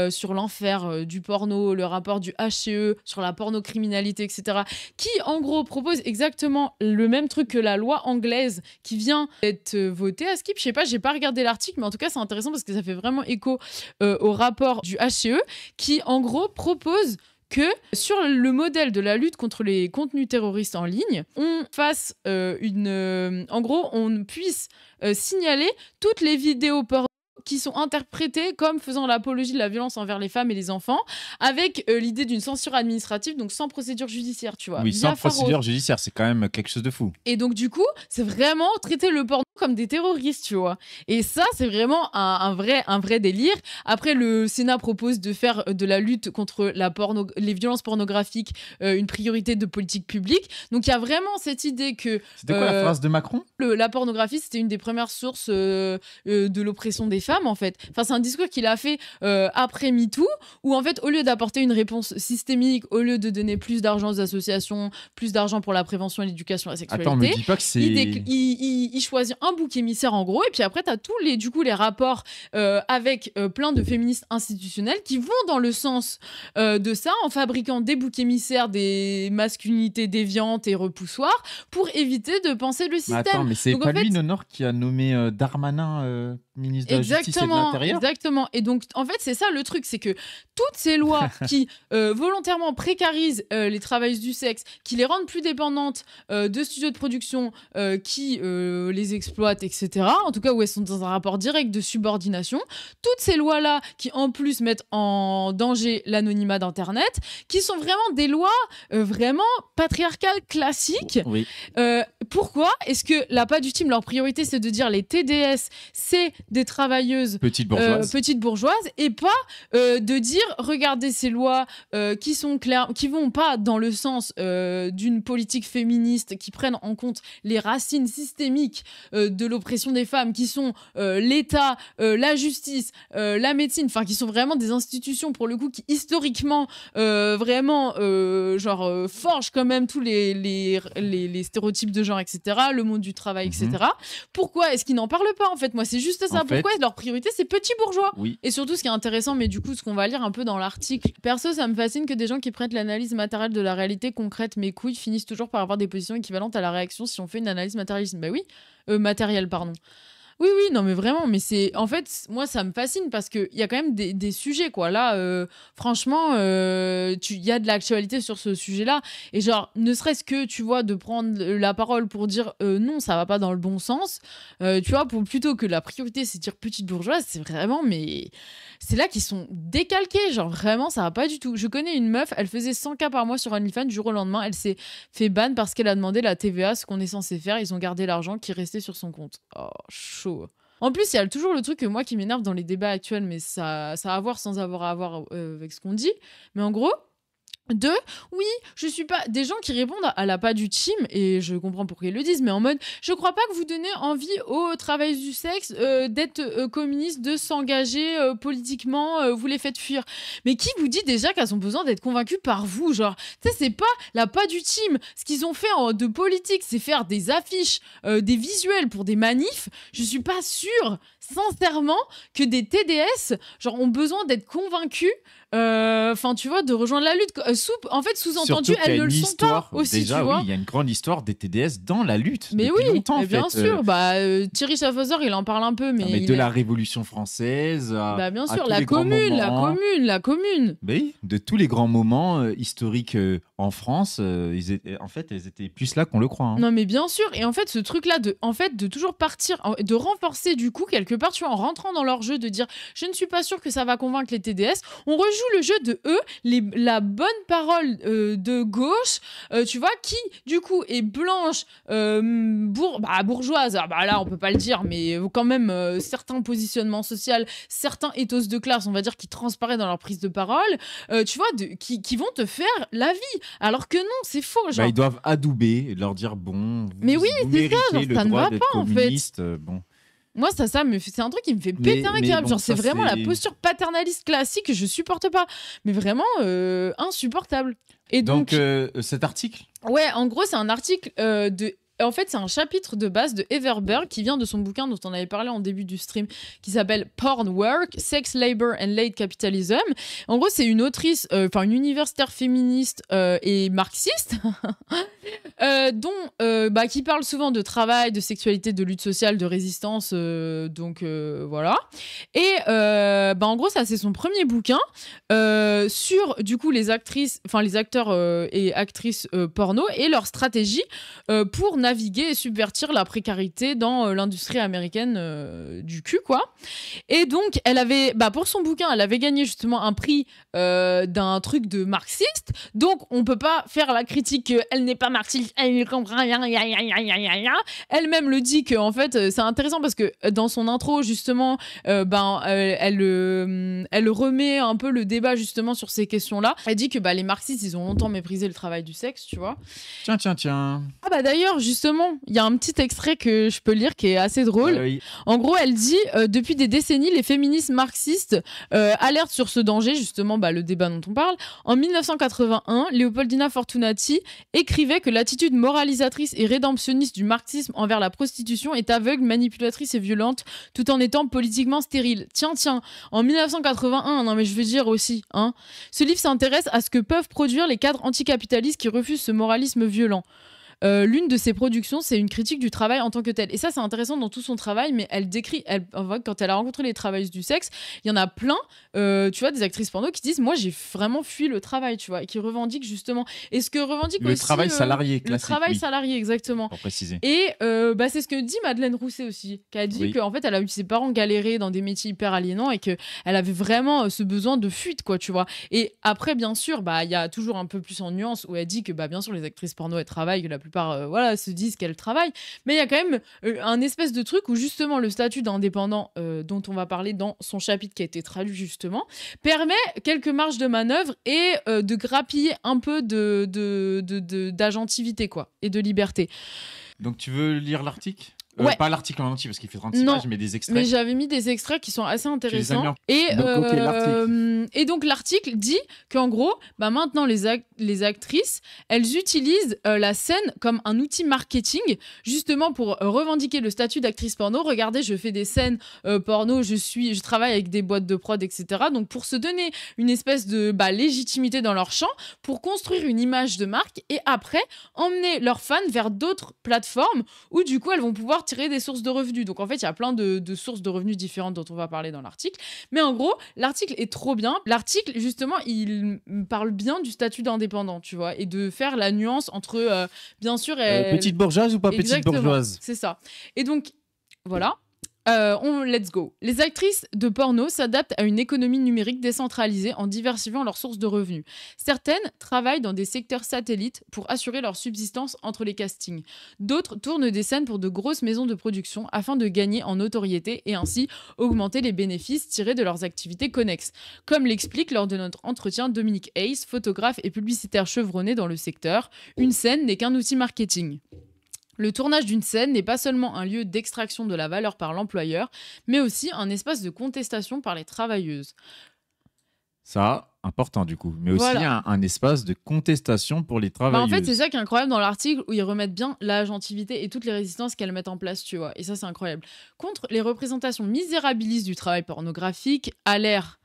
Speaker 1: sur l'enfer du porno, le rapport du HCE sur la pornocriminalité, etc., qui en gros propose exactement le même truc que la loi anglaise qui vient d'être votée à Skip. Je sais pas, j'ai pas regardé l'article, mais en tout cas c'est intéressant parce que ça fait vraiment écho au rapport du HCE qui en gros propose que sur le modèle de la lutte contre les contenus terroristes en ligne, on fasse en gros, on puisse signaler toutes les vidéos porno qui sont interprétées comme faisant l'apologie de la violence envers les femmes et les enfants, avec l'idée d'une censure administrative, donc sans procédure judiciaire, tu vois.
Speaker 2: Oui, sans procédure judiciaire, c'est quand même quelque chose de fou.
Speaker 1: Et donc, du coup, c'est vraiment traiter le porno comme des terroristes, tu vois. Et ça, c'est vraiment un vrai délire. Après, le Sénat propose de faire de la lutte contre les violences pornographiques une priorité de politique publique. Donc, il y a vraiment cette idée que...
Speaker 2: C'était quoi la phrase de Macron ?
Speaker 1: La pornographie, c'était une des premières sources de l'oppression des femmes, en fait. Enfin, c'est un discours qu'il a fait après MeToo, où en fait, au lieu d'apporter une réponse systémique, au lieu de donner plus d'argent aux associations, plus d'argent pour la prévention et l'éducation à la sexualité,
Speaker 2: attends, me dis pas que c'est...
Speaker 1: il choisit un bouc émissaire, en gros, et puis après, t'as tous les rapports avec plein de féministes institutionnelles qui vont dans le sens de ça, en fabriquant des boucs émissaires, des masculinités déviantes et repoussoires, pour éviter de penser le système.
Speaker 2: Mais attends, mais c'est donc, pas lui, Nonor, qui a nommé Darmanin ministre de la Justice et de l'Intérieur.
Speaker 1: Exactement. Et donc, en fait, c'est ça le truc, c'est que toutes ces lois qui volontairement précarisent les travailleuses du sexe, qui les rendent plus dépendantes de studios de production qui les exploitent, etc., en tout cas où elles sont dans un rapport direct de subordination, toutes ces lois-là qui, en plus, mettent en danger l'anonymat d'Internet, qui sont vraiment des lois vraiment patriarcales classiques.
Speaker 2: Oui.
Speaker 1: Pourquoi est-ce que la pas du team, leur priorité, c'est de dire les TDS, c'est des travailleuses
Speaker 2: petites
Speaker 1: bourgeoises et pas de dire regardez ces lois qui sont claires, qui vont pas dans le sens d'une politique féministe qui prennent en compte les racines systémiques de l'oppression des femmes qui sont l'État, la justice, la médecine, enfin qui sont vraiment des institutions pour le coup qui historiquement vraiment forgent quand même tous les stéréotypes de genre, etc., le monde du travail, etc. Pourquoi est-ce qu'ils n'en parlent pas, en fait? Moi, c'est juste ça. Pourquoi leur priorité, c'est petits bourgeois?
Speaker 2: Oui.
Speaker 1: Et surtout, ce qui est intéressant, mais du coup, ce qu'on va lire un peu dans l'article, perso, ça me fascine que des gens qui prêtent l'analyse matérielle de la réalité concrète, mes couilles, finissent toujours par avoir des positions équivalentes à la réaction si on fait une analyse matérialiste. Bah oui, matérielle, pardon. Oui, non, mais vraiment, mais c'est... En fait, moi, ça me fascine parce qu'il y a quand même des sujets, quoi. Là, franchement, il y a de l'actualité sur ce sujet-là. Et genre, ne serait-ce que, tu vois, de prendre la parole pour dire non, ça va pas dans le bon sens, tu vois, plutôt que la priorité, c'est de dire petite bourgeoise, c'est vraiment, mais... C'est là qu'ils sont décalqués, genre vraiment, ça va pas du tout. Je connais une meuf, elle faisait 100K par mois sur OnlyFans, du jour au lendemain, elle s'est fait ban parce qu'elle a demandé la TVA, ce qu'on est censé faire, ils ont gardé l'argent qui restait sur son compte. Oh, chaud. En plus, il y a toujours le truc que moi qui m'énerve dans les débats actuels, mais ça a à voir sans avoir à voir avec ce qu'on dit. Mais en gros... oui, je suis pas... Des gens qui répondent à la pas du team, et je comprends pourquoi ils le disent, mais en mode, je crois pas que vous donnez envie aux travailleuses du sexe d'être communistes, de s'engager politiquement, vous les faites fuir. Mais qui vous dit déjà qu'elles ont besoin d'être convaincues par vous? Genre, tu sais, c'est pas la pas du team. Ce qu'ils ont fait de politique, c'est faire des affiches, des visuels pour des manifs. Je suis pas sûre, sincèrement, que des TDS, genre, ont besoin d'être convaincus, enfin, tu vois, de rejoindre la lutte. En fait, sous-entendu, elles ne le sont pas aussi,
Speaker 2: déjà,
Speaker 1: tu vois.
Speaker 2: Oui, il y a une grande histoire des TDS dans la lutte.
Speaker 1: Mais
Speaker 2: depuis
Speaker 1: oui,
Speaker 2: longtemps,
Speaker 1: bien sûr. Thierry Schaffhauser, il en parle un peu, mais
Speaker 2: de la Révolution française à,
Speaker 1: bien sûr,
Speaker 2: à tous
Speaker 1: la
Speaker 2: les grands moments.
Speaker 1: commune.
Speaker 2: Oui, de tous les grands moments historiques en France, elles étaient plus là qu'on le croit. Hein.
Speaker 1: Non, mais bien sûr. Et en fait, ce truc-là, de toujours partir, de renforcer du coup, quelque part, tu vois, en rentrant dans leur jeu, de dire, je ne suis pas sûr que ça va convaincre les TDS, on rejoue le jeu de eux, la bonne parole de gauche, tu vois, qui du coup est blanche, bourgeoise, là on peut pas le dire, mais quand même certains positionnements sociaux, certains ethos de classe, on va dire, qui transparaissent dans leur prise de parole, tu vois, qui vont te faire la vie, alors que non, c'est faux. Genre.
Speaker 2: Ils doivent adouber et leur dire bon,
Speaker 1: mais oui,
Speaker 2: vous
Speaker 1: c'est ça,
Speaker 2: méritez
Speaker 1: genre,
Speaker 2: le
Speaker 1: ça ne
Speaker 2: droit
Speaker 1: va
Speaker 2: d'être
Speaker 1: pas
Speaker 2: communiste,
Speaker 1: en fait.
Speaker 2: bon.
Speaker 1: Moi, c'est un truc qui me fait péter un câble.
Speaker 2: bon,
Speaker 1: Genre, c'est vraiment la
Speaker 2: c'est-
Speaker 1: posture paternaliste classique que je supporte pas. Mais vraiment insupportable. Et donc,
Speaker 2: cet article,
Speaker 1: ouais, en gros, c'est un article En fait, c'est un chapitre de base de Everberg qui vient de son bouquin dont on avait parlé en début du stream, qui s'appelle Porn Work, Sex, Labor and Late Capitalism. En gros, c'est une autrice, une universitaire féministe et marxiste, qui parle souvent de travail, de sexualité, de lutte sociale, de résistance. Voilà. Et en gros, ça, c'est son premier bouquin sur, du coup, les acteurs et actrices porno et leur stratégie pour naviguer et subvertir la précarité dans l'industrie américaine du cul, quoi. Et donc, elle avait, pour son bouquin, elle avait gagné justement un prix d'un truc de marxiste. Donc, on peut pas faire la critique qu'elle n'est pas marxiste, elle ne comprend rien. Elle-même le dit que, en fait, c'est intéressant parce que dans son intro, justement, elle remet un peu le débat justement sur ces questions-là. Elle dit que les marxistes, ils ont longtemps méprisé le travail du sexe, tu vois.
Speaker 2: Tiens.
Speaker 1: Ah d'ailleurs, justement, il y a un petit extrait que je peux lire qui est assez drôle.
Speaker 2: Oui.
Speaker 1: En gros, elle dit depuis des décennies, les féministes marxistes alertent sur ce danger, justement, le débat dont on parle. En 1981, Leopoldina Fortunati écrivait que l'attitude moralisatrice et rédemptionniste du marxisme envers la prostitution est aveugle, manipulatrice et violente, tout en étant politiquement stérile. Tiens, en 1981, non mais je veux dire aussi, hein. Ce livre s'intéresse à ce que peuvent produire les cadres anticapitalistes qui refusent ce moralisme violent. L'une de ses productions, c'est une critique du travail en tant que tel. Et ça, c'est intéressant dans tout son travail, mais elle décrit, quand elle a rencontré les travailleuses du sexe, il y en a plein, tu vois, des actrices porno qui disent, moi, j'ai vraiment fui le travail, tu vois, et qui revendiquent justement. Et ce que revendique
Speaker 2: le
Speaker 1: aussi...
Speaker 2: travail salarié classique.
Speaker 1: Le travail
Speaker 2: oui,
Speaker 1: salarié, exactement.
Speaker 2: pour préciser.
Speaker 1: Et c'est ce que dit Madeleine Rousset aussi, qui a dit qu'en fait, elle a eu ses parents galérer dans des métiers hyper aliénants et qu'elle avait vraiment ce besoin de fuite, quoi, tu vois. Et après, bien sûr, il y a toujours un peu plus en nuance où elle dit que, bien sûr, les actrices porno, elles travaillent, que la plupart se disent qu'elles travaillent, mais il y a quand même un espèce de truc où justement le statut d'indépendant dont on va parler dans son chapitre qui a été traduit justement permet quelques marges de manœuvre et de grappiller un peu d'agentivité quoi et de liberté.
Speaker 2: Donc tu veux lire l'article ?
Speaker 1: Ouais.
Speaker 2: Pas l'article en entier parce qu'il fait 36 pages, mais des extraits.
Speaker 1: Mais j'avais mis des extraits qui sont assez intéressants.
Speaker 2: Et
Speaker 1: donc l'article dit qu'en gros, maintenant les actrices, elles utilisent la scène comme un outil marketing, justement pour revendiquer le statut d'actrice porno. Regardez, je fais des scènes porno, je travaille avec des boîtes de prod, etc. Donc pour se donner une espèce de légitimité dans leur champ, pour construire une image de marque et après emmener leurs fans vers d'autres plateformes où du coup elles vont pouvoir tirer des sources de revenus. Donc en fait, il y a plein de sources de revenus différentes dont on va parler dans l'article. Mais en gros, l'article est trop bien. L'article, justement, il parle bien du statut d'indépendant, tu vois, et de faire la nuance entre, bien sûr...
Speaker 2: petite bourgeoise ou pas petite bourgeoise ?
Speaker 1: C'est ça. Et donc, voilà. Let's go. Les actrices de porno s'adaptent à une économie numérique décentralisée en diversifiant leurs sources de revenus. Certaines travaillent dans des secteurs satellites pour assurer leur subsistance entre les castings. D'autres tournent des scènes pour de grosses maisons de production afin de gagner en notoriété et ainsi augmenter les bénéfices tirés de leurs activités connexes. Comme l'explique lors de notre entretien Dominique Hayes, photographe et publicitaire chevronné dans le secteur, une scène n'est qu'un outil marketing. Le tournage d'une scène n'est pas seulement un lieu d'extraction de la valeur par l'employeur, mais aussi un espace de contestation par les travailleuses.
Speaker 2: Ça, important du coup, mais aussi un espace de contestation pour les travailleuses.
Speaker 1: En fait, c'est ça qui est incroyable dans l'article où ils remettent bien l'agentivité et toutes les résistances qu'elles mettent en place, tu vois. Et ça, c'est incroyable. Contre les représentations misérabilistes du travail pornographique, à l'ère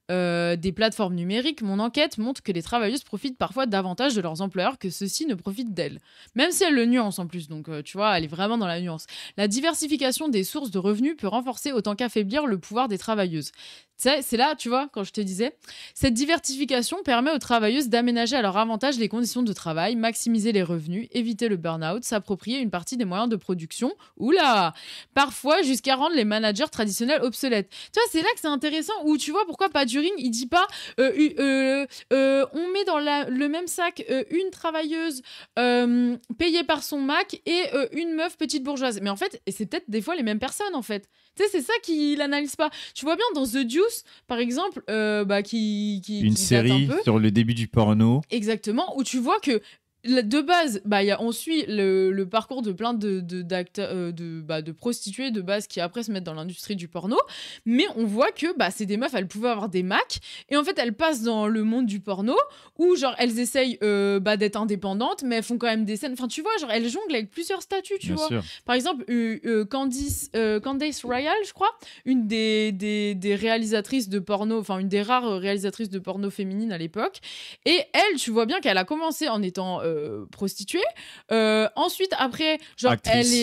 Speaker 1: des plateformes numériques, mon enquête montre que les travailleuses profitent parfois davantage de leurs employeurs que ceux-ci ne profitent d'elles. Même si elles le nuancent en plus, donc tu vois, elle est vraiment dans la nuance. La diversification des sources de revenus peut renforcer autant qu'affaiblir le pouvoir des travailleuses. C'est là, tu vois, quand je te disais, cette diversification permet aux travailleuses d'aménager à leur avantage les conditions de travail, maximiser les revenus, éviter le burn-out, s'approprier une partie des moyens de production, parfois jusqu'à rendre les managers traditionnels obsolètes. Tu vois, c'est là que c'est intéressant, où tu vois pourquoi Paduring, il dit pas on met dans le même sac une travailleuse payée par son Mac et une meuf petite bourgeoise. Mais en fait, et c'est peut-être des fois les mêmes personnes, en fait. Tu sais, c'est ça qu'il n'analyse pas. Tu vois bien dans The Deuce, par exemple,
Speaker 2: une série sur le début du porno.
Speaker 1: Exactement, où tu vois que de base, on suit le parcours de plein d'acteurs, de prostituées de base qui après se mettent dans l'industrie du porno, mais on voit que c'est des meufs, elles pouvaient avoir des Macs, et en fait elles passent dans le monde du porno où genre elles essayent d'être indépendantes, mais elles font quand même des scènes, enfin tu vois, genre elles jonglent avec plusieurs statuts, tu vois. Sûr. Par exemple, Candice Royal, je crois, une des réalisatrices de porno, enfin une des rares réalisatrices de porno féminine à l'époque, et elle, tu vois bien qu'elle a commencé en étant prostituée, ensuite après genre actrice.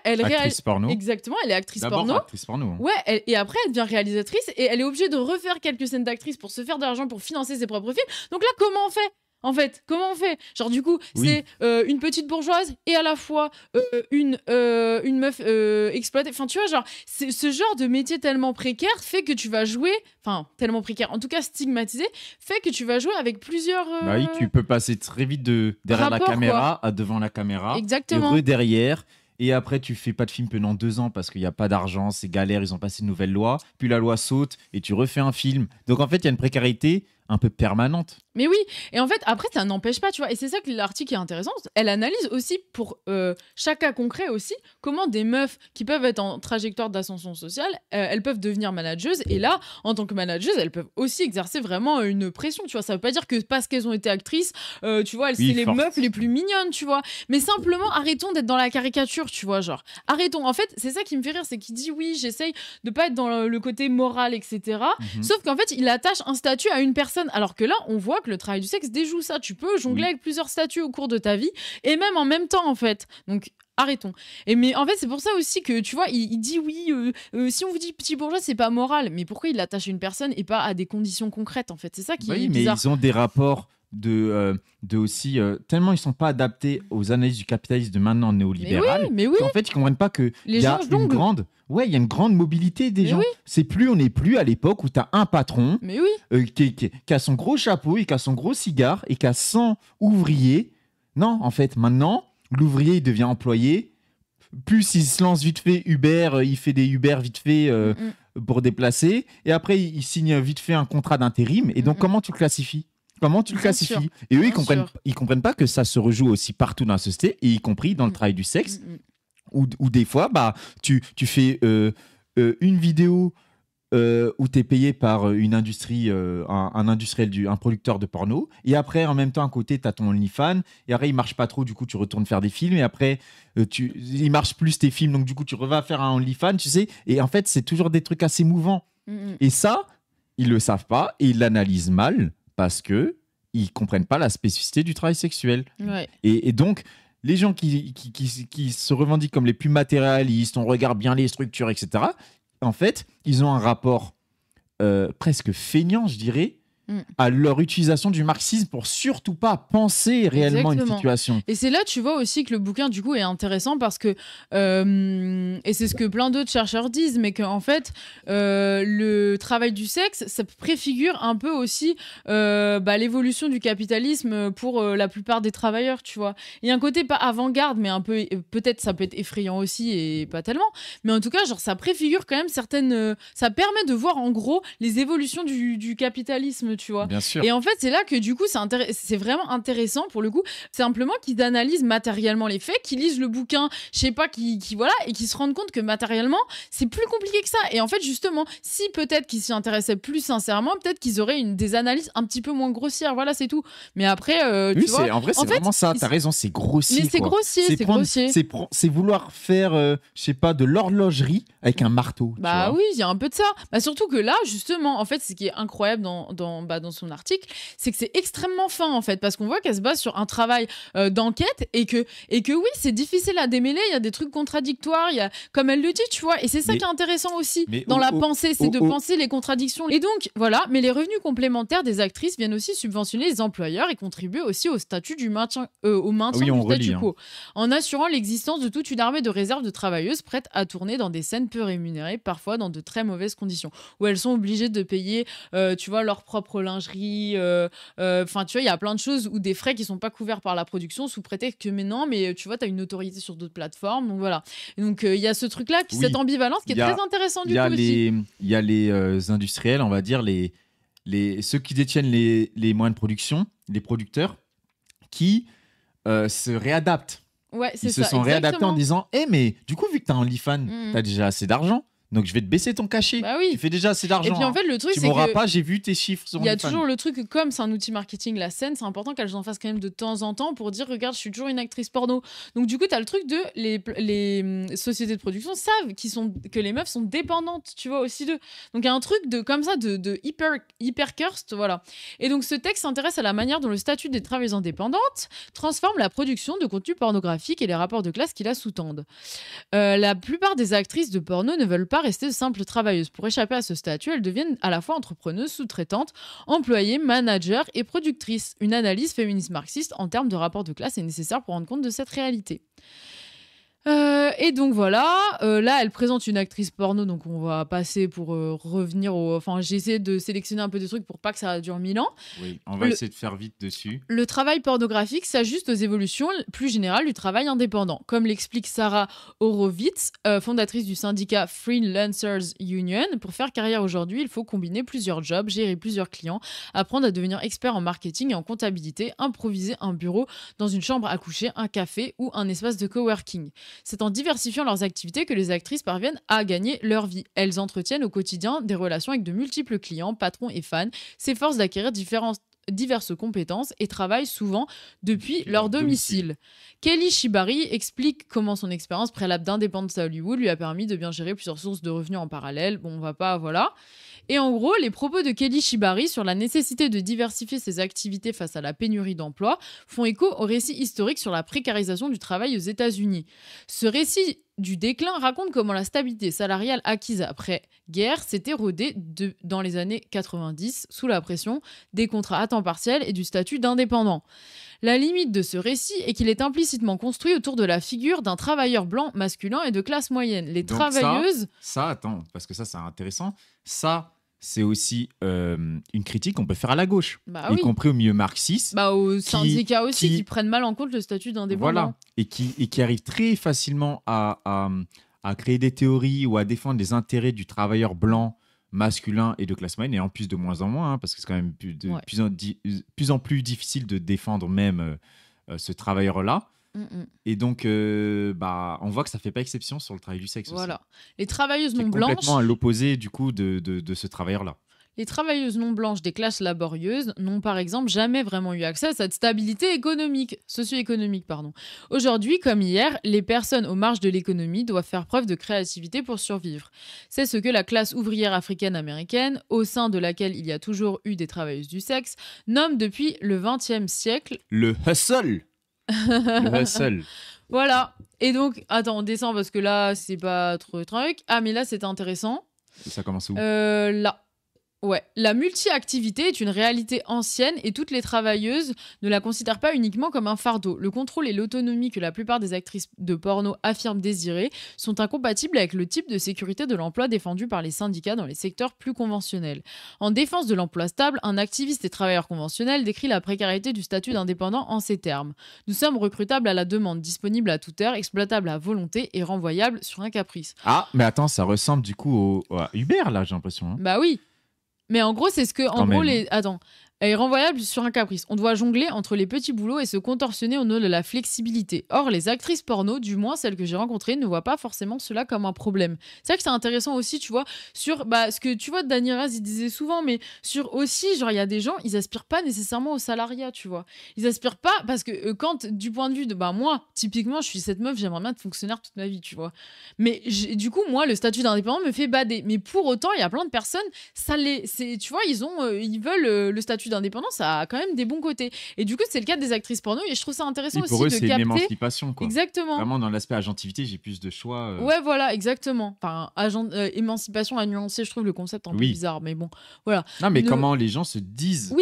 Speaker 1: elle
Speaker 2: actrice porno.
Speaker 1: Exactement, elle est actrice
Speaker 2: D'abord,
Speaker 1: porno.
Speaker 2: Actrice porno.
Speaker 1: Ouais, et après elle devient réalisatrice et elle est obligée de refaire quelques scènes d'actrice pour se faire de l'argent pour financer ses propres films. Donc là, comment on fait ? En fait, comment on fait ? Genre du coup, c'est une petite bourgeoise et à la fois une meuf exploitée. Enfin, tu vois, genre, ce genre de métier tellement précaire fait que tu vas jouer... Enfin, tellement précaire, en tout cas stigmatisé, fait que tu vas jouer avec plusieurs...
Speaker 2: oui, tu peux passer très vite derrière la caméra à devant la caméra.
Speaker 1: Exactement.
Speaker 2: Et derrière... Et après, tu fais pas de film pendant 2 ans parce qu'il n'y a pas d'argent, c'est galère, ils ont passé une nouvelle loi. Puis la loi saute et tu refais un film. Donc en fait, il y a une précarité un peu permanente.
Speaker 1: Mais oui, et en fait, après, ça n'empêche pas, tu vois. Et c'est ça que l'article est intéressant. Elle analyse aussi pour chaque cas concret aussi, comment des meufs qui peuvent être en trajectoire d'ascension sociale, elles peuvent devenir manageuses. Et là, en tant que manageuses, elles peuvent aussi exercer vraiment une pression, tu vois. Ça veut pas dire que parce qu'elles ont été actrices, tu vois, c'est les meufs les plus mignonnes, tu vois. Mais simplement, arrêtons d'être dans la caricature, tu vois, genre. Arrêtons. En fait, c'est ça qui me fait rire, c'est qu'il dit oui, j'essaye de pas être dans le côté moral, etc. Sauf qu'en fait, il attache un statut à une personne, alors que là, on voit que le travail du sexe déjoue ça. Tu peux jongler avec plusieurs statuts au cours de ta vie et même en même temps, en fait. Donc, arrêtons. Mais en fait, c'est pour ça aussi que, tu vois, il dit oui, si on vous dit petit bourgeois, c'est pas moral. Mais pourquoi il l'attache à une personne et pas à des conditions concrètes, en fait ? C'est ça qui est bizarre.
Speaker 2: Mais ils ont des rapports de aussi tellement ils sont pas adaptés aux analyses du capitalisme de maintenant néolibéral.
Speaker 1: Mais oui.
Speaker 2: En fait, ils comprennent pas que
Speaker 1: il
Speaker 2: y a une grande mobilité des gens. On n'est plus à l'époque où tu as un patron qui a son gros chapeau et qui a son gros cigare et qui a 100 ouvriers. Non, en fait, maintenant, l'ouvrier il devient employé. Plus il se lance vite fait Uber, il fait des Uber vite fait pour déplacer. Et après, il signe vite fait un contrat d'intérim. Et donc, comment tu le classifies ? Comment tu le classifies ? Et eux, ils comprennent pas que ça se rejoue aussi partout dans la société, et y compris dans le travail du sexe, où des fois, tu fais une vidéo où tu es payé par une industrie, un industriel, un producteur de porno, et après, en même temps, à côté, tu as ton OnlyFans, et après, il marche pas trop, du coup, tu retournes faire des films, et après, il marche plus tes films, donc du coup, tu revas faire un OnlyFans, tu sais, et en fait, c'est toujours des trucs assez mouvants. Et ça, ils le savent pas, et ils l'analysent mal, parce que ils comprennent pas la spécificité du travail sexuel. Et donc, les gens qui se revendiquent comme les plus matérialistes, on regarde bien les structures, etc., en fait, ils ont un rapport presque feignant, je dirais, à leur utilisation du marxisme pour surtout pas penser réellement une situation.
Speaker 1: Et c'est là, tu vois aussi que le bouquin, du coup, est intéressant parce que, et c'est ce que plein d'autres chercheurs disent, mais qu'en fait, le travail du sexe, ça préfigure un peu aussi l'évolution du capitalisme pour la plupart des travailleurs, tu vois. Il y a un côté pas avant-garde, mais un peu, peut-être ça peut être effrayant aussi et pas tellement, mais en tout cas, genre, ça préfigure quand même certaines... ça permet de voir, en gros, les évolutions du capitalisme, tu vois.
Speaker 2: Bien sûr.
Speaker 1: Et en fait, c'est là que du coup, c'est vraiment intéressant pour le coup. Simplement qu'ils analysent matériellement les faits, qu'ils lisent le bouquin, je sais pas, qui voilà, et qu'ils se rendent compte que matériellement, c'est plus compliqué que ça. Et en fait, justement, si peut-être qu'ils s'y intéressaient plus sincèrement, peut-être qu'ils auraient des analyses un petit peu moins grossières. Voilà, c'est tout. Mais après, tu vois,
Speaker 2: en vrai, c'est vraiment ça. T'as raison, c'est grossier.
Speaker 1: Mais c'est grossier, c'est grossier.
Speaker 2: C'est vouloir faire, je sais pas, de l'horlogerie avec un marteau.
Speaker 1: Oui, il y a un peu de ça. Surtout que là, justement, en fait, ce qui est incroyable dans son article, c'est que c'est extrêmement fin, en fait, parce qu'on voit qu'elle se base sur un travail d'enquête et que oui, c'est difficile à démêler, il y a des trucs contradictoires, il y a, comme elle le dit, tu vois, et c'est ça qui est intéressant aussi dans la pensée, c'est de penser les contradictions. Et donc, voilà, mais les revenus complémentaires des actrices viennent aussi subventionner les employeurs et contribuer aussi au statut du maintien, au maintien du statu quo, en assurant l'existence de toute une armée de réserves de travailleuses prêtes à tourner dans des scènes peu rémunérées, parfois dans de très mauvaises conditions, où elles sont obligées de payer, tu vois, leur propre lingerie, enfin tu vois, il y a plein de choses où des frais qui sont pas couverts par la production sous prétexte que mais tu vois, tu as une notoriété sur d'autres plateformes, donc voilà. Et donc il y a ce truc là, cette ambivalence qui est très intéressant du coup aussi.
Speaker 2: Il y a les industriels, on va dire ceux qui détiennent les moyens de production, les producteurs qui se réadaptent.
Speaker 1: Ouais, c'est
Speaker 2: Ils
Speaker 1: ça.
Speaker 2: se sont réadaptés en
Speaker 1: exactement.
Speaker 2: disant mais du coup, vu que t'as un OnlyFans, t'as déjà assez d'argent. Donc, je vais te baisser ton cachet.
Speaker 1: Bah oui.
Speaker 2: Tu fais déjà assez d'argent.
Speaker 1: Et puis en fait, le truc,
Speaker 2: tu
Speaker 1: c'est
Speaker 2: m'auras
Speaker 1: que
Speaker 2: pas, j'ai vu tes chiffres sur
Speaker 1: il y a
Speaker 2: OnlyFans.
Speaker 1: toujours le truc que comme c'est un outil marketing, la scène, c'est important qu'elles en fassent quand même de temps en temps pour dire regarde, je suis toujours une actrice porno. Donc du coup, tu as le truc de les sociétés de production savent que les meufs sont dépendantes, tu vois, aussi d'eux. Donc il y a un truc de comme ça de hyper cursed, voilà. Et donc ce texte s'intéresse à la manière dont le statut des travailleuses indépendantes transforme la production de contenu pornographique et les rapports de classe qui la sous-tendent. La plupart des actrices de porno ne veulent pas rester de simples travailleuses. Pour échapper à ce statut, elles deviennent à la fois entrepreneuses, sous-traitantes, employées, managers et productrices. Une analyse féministe marxiste en termes de rapport de classe est nécessaire pour rendre compte de cette réalité. Et donc voilà, là elle présente une actrice porno, donc on va passer pour revenir au... Enfin j'ai essayé de sélectionner un peu des trucs pour pas que ça dure 1000 ans.
Speaker 2: Oui, on va essayer de faire vite dessus.
Speaker 1: Le travail pornographique s'ajuste aux évolutions plus générales du travail indépendant. Comme l'explique Sarah Horowitz, fondatrice du syndicat Freelancers Union, pour faire carrière aujourd'hui, il faut combiner plusieurs jobs, gérer plusieurs clients, apprendre à devenir expert en marketing et en comptabilité, improviser un bureau dans une chambre à coucher, un café ou un espace de coworking. C'est en diversifiant leurs activités que les actrices parviennent à gagner leur vie. Elles entretiennent au quotidien des relations avec de multiples clients, patrons et fans, s'efforcent d'acquérir diverses compétences et travaillent souvent depuis leur domicile. Kelly Shibari explique comment son expérience préalable d'indépendance à Hollywood lui a permis de bien gérer plusieurs sources de revenus en parallèle. Bon, on va pas... Voilà. Et en gros, les propos de Kelly Shibari sur la nécessité de diversifier ses activités face à la pénurie d'emploi font écho au récit historique sur la précarisation du travail aux États-Unis. Ce récit du déclin raconte comment la stabilité salariale acquise après-guerre s'est érodée dans les années 90 sous la pression des contrats à temps partiel et du statut d'indépendant. La limite de ce récit est qu'il est implicitement construit autour de la figure d'un travailleur blanc masculin et de classe moyenne. Les
Speaker 2: Donc
Speaker 1: travailleuses...
Speaker 2: Ça, attends, parce que ça, c'est intéressant. Ça, c'est aussi une critique qu'on peut faire à la gauche, y compris au milieu marxiste.
Speaker 1: Aux syndicats aussi, qui prennent mal en compte le statut d'indépendant.
Speaker 2: Voilà, et qui arrivent très facilement à créer des théories ou à défendre les intérêts du travailleur blanc, masculin et de classe moyenne, et en plus de moins en moins, parce que c'est quand même plus en plus difficile de défendre même ce travailleur-là. Et donc, on voit que ça ne fait pas exception sur le travail du sexe.
Speaker 1: Voilà.
Speaker 2: Aussi.
Speaker 1: Les travailleuses non blanches...
Speaker 2: complètement à l'opposé du coup de ce travailleur-là.
Speaker 1: Les travailleuses non blanches des classes laborieuses n'ont par exemple jamais vraiment eu accès à cette stabilité socio-économique. Aujourd'hui, comme hier, les personnes aux marges de l'économie doivent faire preuve de créativité pour survivre. C'est ce que la classe ouvrière africaine-américaine, au sein de laquelle il y a toujours eu des travailleuses du sexe, nomme depuis le XXe siècle
Speaker 2: le hustle. Le hustle.
Speaker 1: Voilà. Et donc, attends, on descend parce que là, c'est pas trop truc. Ah, mais là, c'est intéressant.
Speaker 2: Ça commence où
Speaker 1: Là. Ouais, la multi-activité est une réalité ancienne et toutes les travailleuses ne la considèrent pas uniquement comme un fardeau. Le contrôle et l'autonomie que la plupart des actrices de porno affirment désirer sont incompatibles avec le type de sécurité de l'emploi défendu par les syndicats dans les secteurs plus conventionnels. En défense de l'emploi stable, un activiste et travailleur conventionnel décrit la précarité du statut d'indépendant en ces termes. Nous sommes recrutables à la demande, disponibles à toute heure, exploitables à volonté et renvoyables sur un caprice.
Speaker 2: Ah, mais attends, ça ressemble du coup à Uber, là, j'ai l'impression. Hein.
Speaker 1: Bah oui. Mais en gros, c'est ce que... Attends. Elle est renvoyable sur un caprice. On doit jongler entre les petits boulots et se contorsionner au nom de la flexibilité. Or, les actrices porno, du moins celles que j'ai rencontrées, ne voient pas forcément cela comme un problème. C'est vrai que c'est intéressant aussi, tu vois, sur ce que tu vois, Dany Raz, il disait souvent, mais sur aussi, genre, il y a des gens, ils aspirent pas nécessairement au salariat, tu vois. Ils aspirent pas parce que quand, du point de vue de, moi, typiquement, je suis cette meuf, j'aimerais bien être fonctionnaire toute ma vie, tu vois. Mais du coup, moi, le statut d'indépendant me fait bader. Mais pour autant, il y a plein de personnes, tu vois, ils veulent le statut d'indépendance, ça a quand même des bons côtés. Et du coup, c'est le cas des actrices porno et je trouve ça intéressant aussi de capter. Pour eux, c'est une
Speaker 2: émancipation, quoi.
Speaker 1: Exactement.
Speaker 2: Vraiment, dans l'aspect agentivité, j'ai plus de choix.
Speaker 1: Ouais, voilà, exactement. Enfin, émancipation à nuancer, je trouve le concept un peu bizarre, mais bon, voilà.
Speaker 2: Non, mais comment les gens se disent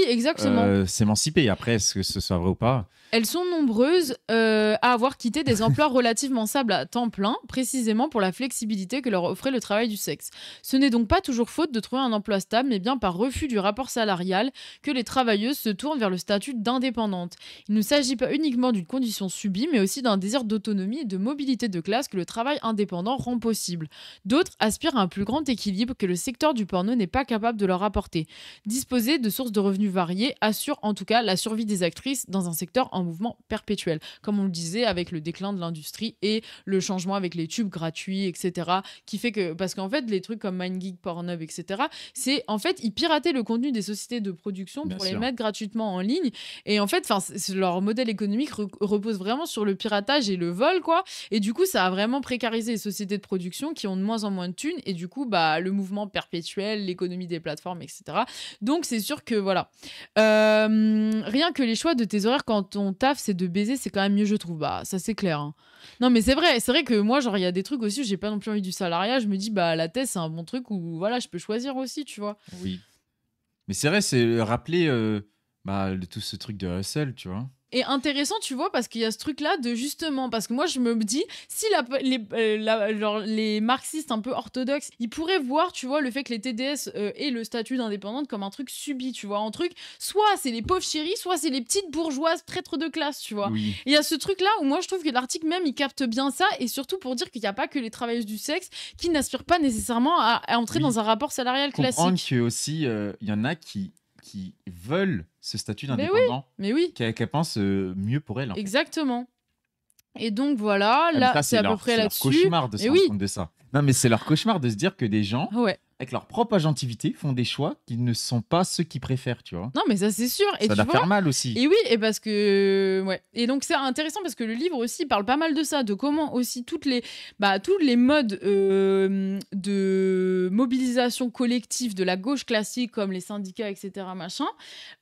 Speaker 2: s'émanciper. Après, est-ce que ce soit vrai ou pas ?
Speaker 1: Elles sont nombreuses à avoir quitté des emplois relativement stables à temps plein, précisément pour la flexibilité que leur offrait le travail du sexe. Ce n'est donc pas toujours faute de trouver un emploi stable, mais bien par refus du rapport salarial que les travailleuses se tournent vers le statut d'indépendante. Il ne s'agit pas uniquement d'une condition subie, mais aussi d'un désir d'autonomie et de mobilité de classe que le travail indépendant rend possible. D'autres aspirent à un plus grand équilibre que le secteur du porno n'est pas capable de leur apporter. Disposer de sources de revenus variées assure en tout cas la survie des actrices dans un secteur en mouvement perpétuel, comme on le disait avec le déclin de l'industrie et le changement avec les tubes gratuits, etc. Qui fait que, parce qu'en fait, les trucs comme MindGeek, Pornhub, etc., c'est en fait, ils pirataient le contenu des sociétés de production pour les mettre gratuitement en ligne. Et en fait, leur modèle économique repose vraiment sur le piratage et le vol, quoi. Et du coup, ça a vraiment précarisé les sociétés de production qui ont de moins en moins de thunes. Et du coup, le mouvement perpétuel, l'économie des plateformes, etc. Donc, c'est sûr que voilà. Rien que les choix de tes horaires quand ton taf, c'est de baiser, c'est quand même mieux, je trouve. Ça, c'est clair. Hein. Non, mais c'est vrai que moi, genre, il y a des trucs aussi où j'ai pas non plus envie du salariat. Je me dis, la thèse, c'est un bon truc où, voilà, je peux choisir aussi, tu vois.
Speaker 2: Oui. Mais c'est vrai, c'est rappeler tout ce truc de hustle, tu vois.
Speaker 1: Et intéressant, tu vois, parce qu'il y a ce truc-là de justement, parce que moi je me dis, si les marxistes un peu orthodoxes, ils pourraient voir, tu vois, le fait que les TDS aient le statut d'indépendante comme un truc subi, tu vois, un truc, soit c'est les pauvres chéris, soit c'est les petites bourgeoises traîtres de classe, tu vois.
Speaker 2: Oui.
Speaker 1: Il y a ce truc-là où moi je trouve que l'article même, il capte bien ça, et surtout pour dire qu'il n'y a pas que les travailleuses du sexe qui n'aspirent pas nécessairement à entrer dans un rapport salarial classique.
Speaker 2: Comprendre que aussi, il y en a qui veulent ce statut d'indépendant,
Speaker 1: mais oui.
Speaker 2: qu'elles pensent mieux pour elles.
Speaker 1: Exactement. Et donc voilà, là, c'est à peu près là-dessus.
Speaker 2: C'est leur cauchemar de se rendre compte de ça. Non, mais c'est leur cauchemar de se dire que des gens, avec leur propre agentivité, font des choix qui ne sont pas ceux qu'ils préfèrent, tu vois.
Speaker 1: Non, mais ça, c'est sûr. Et
Speaker 2: ça doit faire mal aussi.
Speaker 1: Et oui, et parce que... Ouais. Et donc, c'est intéressant parce que le livre aussi parle pas mal de ça, de comment aussi tous les modes de mobilisation collective de la gauche classique, comme les syndicats, etc.,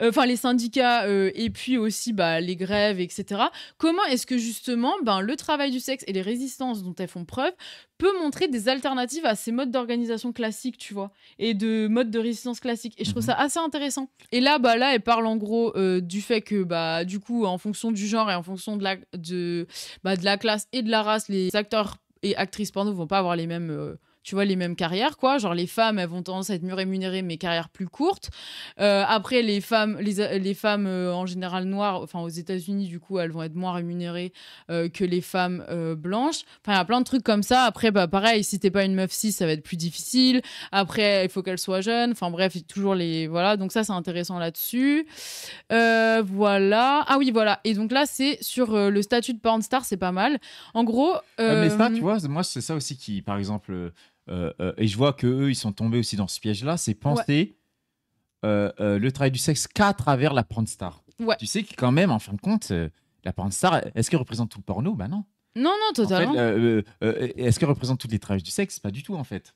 Speaker 1: les syndicats et puis aussi les grèves, etc., comment est-ce que justement le travail du sexe et les résistances dont elles font preuve peut montrer des alternatives à ces modes d'organisation classiques, tu vois, et de modes de résistance classiques. Et je trouve ça assez intéressant. Et là, elle parle en gros du fait que, du coup, en fonction du genre et en fonction de la classe et de la race, les acteurs et actrices porno vont pas avoir les mêmes... les mêmes carrières, quoi. Genre, les femmes, elles vont tendance à être mieux rémunérées, mais carrières plus courtes. Après, les femmes en général noires, enfin, aux États-Unis, du coup, elles vont être moins rémunérées que les femmes blanches. Enfin, il y a plein de trucs comme ça. Après, pareil, si t'es pas une meuf cis, ça va être plus difficile. Après, il faut qu'elle soit jeune. Enfin, bref, toujours les... Voilà. Donc ça, c'est intéressant là-dessus. Voilà. Ah oui, voilà. Et donc là, c'est sur le statut de porn star, c'est pas mal. En gros...
Speaker 2: Mais ça, tu vois, moi, c'est ça aussi qui, par exemple... et je vois qu'eux, ils sont tombés aussi dans ce piège-là, c'est penser le travail du sexe qu'à travers la porn star.
Speaker 1: Ouais.
Speaker 2: Tu sais que quand même, en fin de compte, la porn star, est-ce qu'elle représente tout le porno ? Bah non.
Speaker 1: Non, totalement.
Speaker 2: En fait, est-ce qu'elle représente tous les travails du sexe ? Pas du tout, en fait.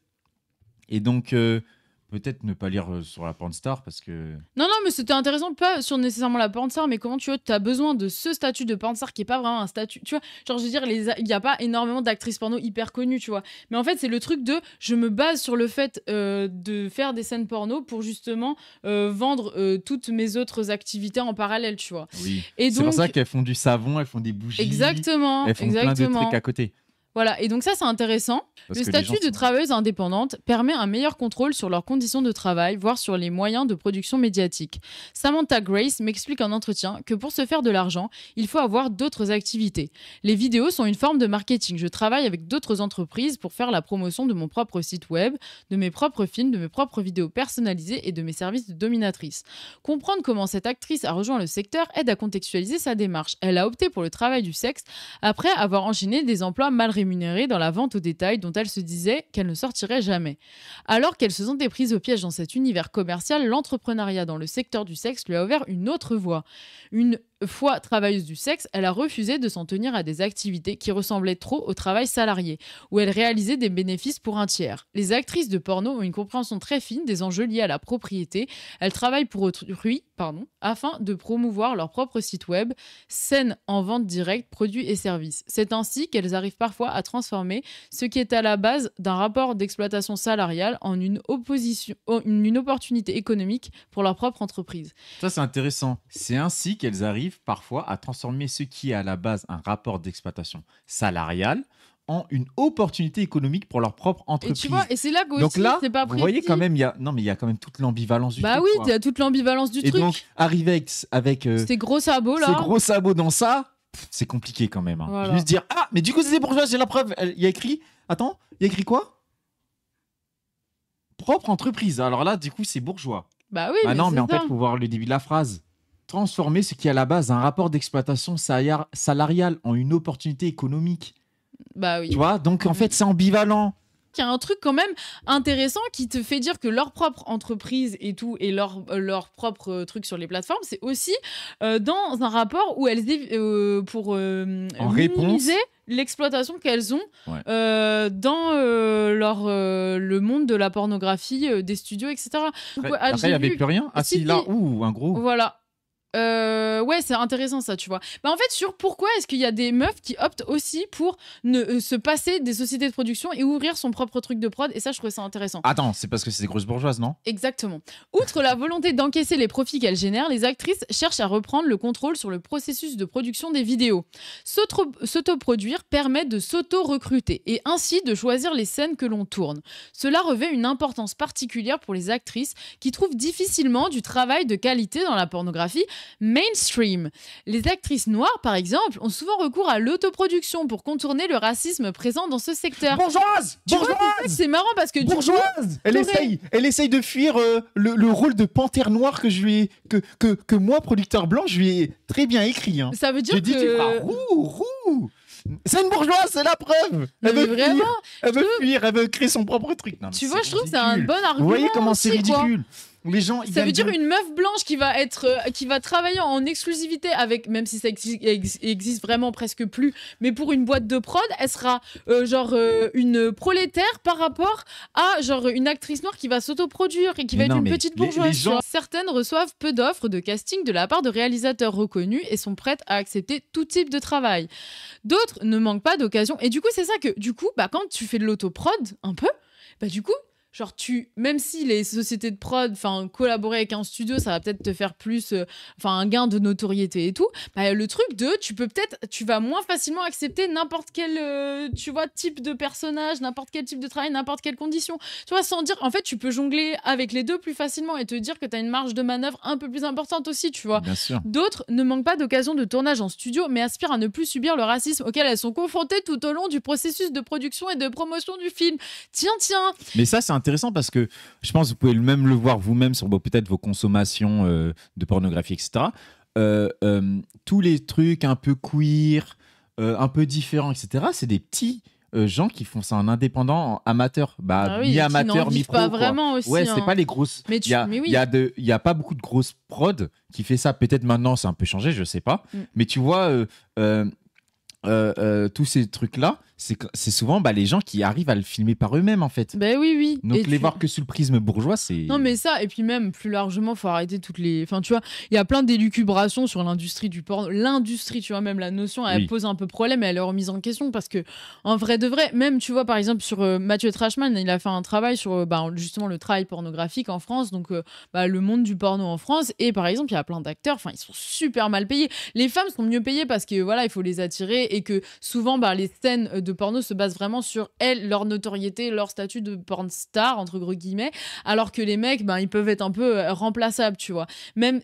Speaker 2: Et donc, peut-être ne pas lire sur la porn star parce que...
Speaker 1: Non, mais c'était intéressant, pas sur nécessairement la porn star, mais comment tu as besoin de ce statut de porn star qui est pas vraiment un statut, tu vois, genre je veux dire, il y a pas énormément d'actrices porno hyper connues, tu vois, mais en fait c'est le truc de, je me base sur le fait de faire des scènes porno pour justement vendre toutes mes autres activités en parallèle, tu vois.
Speaker 2: Oui,
Speaker 1: et
Speaker 2: c'est
Speaker 1: donc...
Speaker 2: pour ça qu'elles font du savon, elles font des bougies.
Speaker 1: Exactement.
Speaker 2: Elles font plein de trucs à côté.
Speaker 1: Voilà, et donc ça c'est intéressant. Le statut de travailleuse indépendante permet un meilleur contrôle sur leurs conditions de travail, voire sur les moyens de production médiatique. Samantha Grace m'explique en entretien que pour se faire de l'argent, il faut avoir d'autres activités. Les vidéos sont une forme de marketing. Je travaille avec d'autres entreprises pour faire la promotion de mon propre site web, de mes propres films, de mes propres vidéos personnalisées et de mes services de dominatrice. Comprendre comment cette actrice a rejoint le secteur aide à contextualiser sa démarche. Elle a opté pour le travail du sexe après avoir enchaîné des emplois mal rémunérée dans la vente au détail dont elle se disait qu'elle ne sortirait jamais. Alors qu'elle se sentait prise au piège dans cet univers commercial, l'entrepreneuriat dans le secteur du sexe lui a ouvert une autre voie. Une fois travailleuse du sexe, elle a refusé de s'en tenir à des activités qui ressemblaient trop au travail salarié, où elle réalisait des bénéfices pour un tiers. Les actrices de porno ont une compréhension très fine des enjeux liés à la propriété. Elles travaillent pour autrui, afin de promouvoir leur propre site web, scènes en vente directe, produits et services. C'est ainsi qu'elles arrivent parfois à transformer ce qui est à la base d'un rapport d'exploitation salariale en une opportunité économique pour leur propre entreprise.
Speaker 2: Ça, c'est intéressant. C'est ainsi qu'elles arrivent parfois à transformer ce qui est à la base un rapport d'exploitation salariale en une opportunité économique pour leur propre entreprise.
Speaker 1: Et tu vois, et c'est là qu'aussi,
Speaker 2: donc là,
Speaker 1: c'est pas
Speaker 2: vous voyez
Speaker 1: précis.
Speaker 2: quand même, il y a quand même toute l'ambivalence du truc.
Speaker 1: Bah oui,
Speaker 2: quoi.
Speaker 1: il y a toute l'ambivalence du
Speaker 2: Et
Speaker 1: truc.
Speaker 2: donc, arriver avec
Speaker 1: Ces gros sabots là.
Speaker 2: ces gros sabots dans ça, c'est compliqué quand même. Hein.
Speaker 1: Voilà.
Speaker 2: Juste dire, ah, mais du coup, c'est des bourgeois, j'ai la preuve. Il y a écrit, attends, il y a écrit quoi? Propre entreprise. Alors là, du coup, c'est bourgeois.
Speaker 1: Bah oui,
Speaker 2: Ah non,
Speaker 1: c'est
Speaker 2: mais en
Speaker 1: ça.
Speaker 2: fait, il faut voir le début de la phrase. Transformer ce qui est à la base un rapport d'exploitation salariale en une opportunité économique.
Speaker 1: Bah oui.
Speaker 2: Tu vois, donc en fait, c'est ambivalent.
Speaker 1: Il y a un truc quand même intéressant qui te fait dire que leur propre entreprise et tout, et leur propre truc sur les plateformes, c'est aussi dans un rapport où elles pour minimiser l'exploitation qu'elles ont dans le monde de la pornographie, des studios, etc. Donc,
Speaker 2: Après, il n'y avait plus rien. Ah si, là, un gros.
Speaker 1: Voilà. Ouais, c'est intéressant ça, tu vois. Bah, en fait, sur pourquoi est-ce qu'il y a des meufs qui optent aussi pour se passer des sociétés de production et ouvrir son propre truc de prod, et ça, je trouvais ça intéressant.
Speaker 2: Attends, c'est parce que c'est des grosses bourgeoises, non?
Speaker 1: Exactement. Outre la volonté d'encaisser les profits qu'elles génèrent, les actrices cherchent à reprendre le contrôle sur le processus de production des vidéos. S'autoproduire permet de s'auto-recruter et ainsi de choisir les scènes que l'on tourne. Cela revêt une importance particulière pour les actrices qui trouvent difficilement du travail de qualité dans la pornographie mainstream. Les actrices noires, par exemple, ont souvent recours à l'autoproduction pour contourner le racisme présent dans ce secteur.
Speaker 2: Bourgeoise!
Speaker 1: Tu vois, c'est marrant parce que
Speaker 2: bourgeoise! Elle essaye de fuir le rôle de panthère noire que moi, producteur blanc, je lui ai très bien écrit. Hein.
Speaker 1: Ça veut dire
Speaker 2: tu feras roux! C'est une bourgeoise, c'est la preuve! Elle veut
Speaker 1: vraiment,
Speaker 2: fuir, elle veut créer son propre truc. Non,
Speaker 1: tu vois, je trouve que c'est un bon argument.
Speaker 2: Vous voyez comment c'est
Speaker 1: aussi, quoi.
Speaker 2: ridicule? Les gens,
Speaker 1: ça veut dire une meuf blanche qui va travailler en exclusivité avec, même si ça existe vraiment presque plus, mais pour une boîte de prod, elle sera une prolétaire par rapport à une actrice noire qui va s'autoproduire et qui va être une petite bourgeoise.
Speaker 2: Les gens...
Speaker 1: Certaines reçoivent peu d'offres de casting de la part de réalisateurs reconnus et sont prêtes à accepter tout type de travail. D'autres ne manquent pas d'occasion. Et du coup, c'est ça que, quand tu fais de l'autoprod un peu, même si les sociétés de prod, collaborer avec un studio, ça va peut-être te faire plus, un gain de notoriété et tout. Le truc tu vas moins facilement accepter n'importe quel, type de personnage, n'importe quel type de travail, n'importe quelle condition. Tu vois, sans dire, en fait, tu peux jongler avec les deux plus facilement et te dire que tu as une marge de manœuvre un peu plus importante aussi, tu vois.
Speaker 2: Bien sûr.
Speaker 1: D'autres ne manquent pas d'occasion de tournage en studio, mais aspirent à ne plus subir le racisme auquel elles sont confrontées tout au long du processus de production et de promotion du film. Tiens.
Speaker 2: Mais ça, c'est intéressant parce que je pense que vous pouvez même le voir vous-même sur peut-être vos consommations de pornographie, etc. Tous les trucs un peu queer, un peu différents, etc., c'est des petits gens qui font ça en indépendant, en amateur. Mi-amateur, mi-pro.
Speaker 1: Pas vraiment aussi.
Speaker 2: Ouais, c'est pas les grosses. Il y a pas beaucoup de grosses prod qui fait ça. Peut-être maintenant, c'est un peu changé, je sais pas. Mais tu vois... tous ces trucs-là, c'est souvent les gens qui arrivent à le filmer par eux-mêmes en fait.
Speaker 1: Ben oui.
Speaker 2: Donc voir que sous le prisme bourgeois, c'est...
Speaker 1: Non mais ça, et puis même plus largement, faut arrêter toutes les... Enfin tu vois, il y a plein d'élucubrations sur l'industrie du porno. L'industrie, tu vois, même la notion, elle pose un peu problème et elle est remise en question parce que en vrai de vrai, même tu vois par exemple sur Mathieu Trashman, il a fait un travail sur justement le travail pornographique en France, donc le monde du porno en France, et par exemple il y a plein d'acteurs, ils sont super mal payés. Les femmes sont mieux payées parce que voilà, il faut les attirer et que souvent les scènes de porno se basent vraiment sur elles, leur notoriété, leur statut de porn star entre gros guillemets, alors que les mecs ils peuvent être un peu remplaçables, tu vois.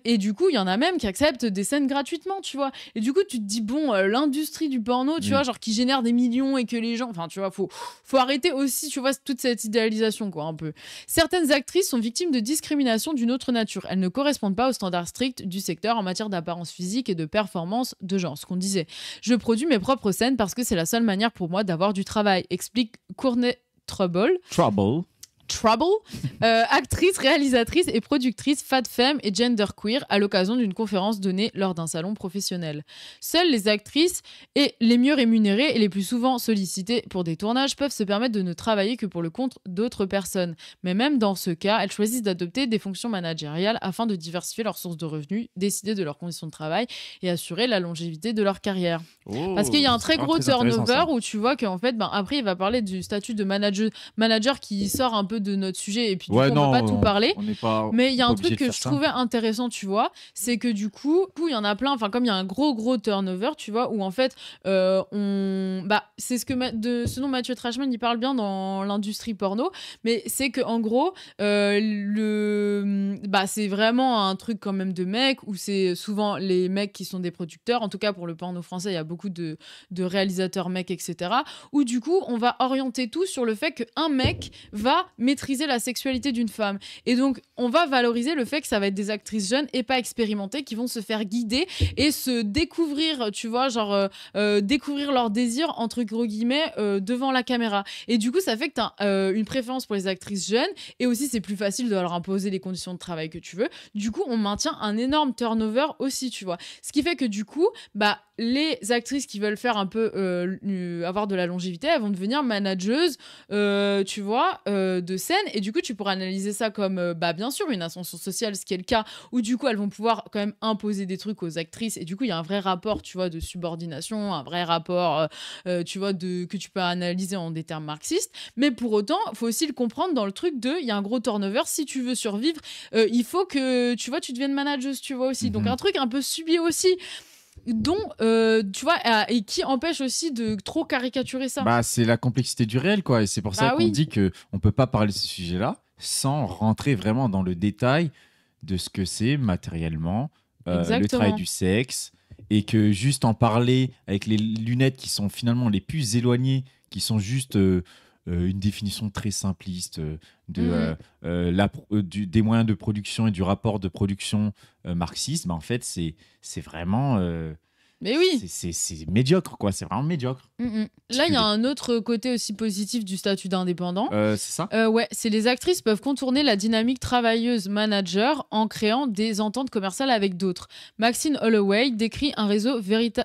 Speaker 1: Et du coup il y en a même qui acceptent des scènes gratuitement, tu vois. Et du coup tu te dis l'industrie du porno, tu vois, qui génère des millions et que les gens, tu vois, faut arrêter aussi, tu vois, toute cette idéalisation quoi, un peu. Certaines actrices sont victimes de discrimination d'une autre nature. Elles ne correspondent pas aux standards stricts du secteur en matière d'apparence physique et de performance de genre, ce qu'on disait. Je produis mes propres scènes parce que c'est la seule manière pour moi d'avoir du travail, explique Courtney Trouble, actrice, réalisatrice et productrice fat femme et genderqueer à l'occasion d'une conférence donnée lors d'un salon professionnel. Seules les actrices et les mieux rémunérées et les plus souvent sollicitées pour des tournages peuvent se permettre de ne travailler que pour le compte d'autres personnes. Mais même dans ce cas, elles choisissent d'adopter des fonctions managériales afin de diversifier leurs sources de revenus, décider de leurs conditions de travail et assurer la longévité de leur carrière. Parce qu'il y a un très gros turnover où tu vois qu'en fait, après il va parler du statut de manager qui sort un peu peu de notre sujet et puis du
Speaker 2: Ouais,
Speaker 1: coup,
Speaker 2: non,
Speaker 1: on va pas tout parler.
Speaker 2: on n'est pas.
Speaker 1: Mais il y a
Speaker 2: pas
Speaker 1: un
Speaker 2: obligé
Speaker 1: truc
Speaker 2: de
Speaker 1: que
Speaker 2: faire
Speaker 1: je
Speaker 2: ça.
Speaker 1: trouvais intéressant, tu vois, c'est que du coup, il y en a plein, enfin comme il y a un gros turnover, tu vois, où en fait, c'est ce dont Mathieu Trashman, il parle bien dans l'industrie porno, mais c'est que en gros, c'est vraiment un truc quand même de mecs, où c'est souvent les mecs qui sont des producteurs, en tout cas pour le porno français, il y a beaucoup de réalisateurs mecs, etc., où du coup, on va orienter tout sur le fait qu'un mec va maîtriser la sexualité d'une femme. Et donc, on va valoriser le fait que ça va être des actrices jeunes et pas expérimentées qui vont se faire guider et se découvrir, tu vois, genre découvrir leurs désirs, entre gros guillemets, devant la caméra. Et du coup, ça fait que tu as une préférence pour les actrices jeunes et aussi, c'est plus facile de leur imposer les conditions de travail que tu veux. Du coup, on maintient un énorme turnover aussi, tu vois. Ce qui fait que du coup, les actrices qui veulent faire un peu avoir de la longévité, elles vont devenir manageuses, tu vois, de scène. Et du coup, tu pourras analyser ça comme, bien sûr, une ascension sociale, ce qui est le cas, où du coup, elles vont pouvoir quand même imposer des trucs aux actrices. Et du coup, il y a un vrai rapport, tu vois, de subordination, un vrai rapport, tu vois, que tu peux analyser en des termes marxistes. Mais pour autant, il faut aussi le comprendre dans le truc de, il y a un gros turnover. Si tu veux survivre, il faut que, tu vois, tu deviennes manageuse, tu vois, aussi. Donc, un truc un peu subi aussi, dont, tu vois, et qui empêche aussi de trop caricaturer ça.
Speaker 2: C'est la complexité du réel, quoi. Et c'est pour ça qu'on dit qu'on peut pas parler de ce sujet-là sans rentrer vraiment dans le détail de ce que c'est matériellement le travail du sexe, et que juste en parler avec les lunettes qui sont finalement les plus éloignées, qui sont juste une définition très simpliste des moyens de production et du rapport de production marxiste, en fait, c'est vraiment...
Speaker 1: Mais oui,
Speaker 2: c'est médiocre, quoi. C'est vraiment médiocre.
Speaker 1: Là, il y a un autre côté aussi positif du statut d'indépendant.
Speaker 2: C'est ça
Speaker 1: Ouais, c'est les actrices peuvent contourner la dynamique travailleuse-manager en créant des ententes commerciales avec d'autres. Maxine Holloway décrit un réseau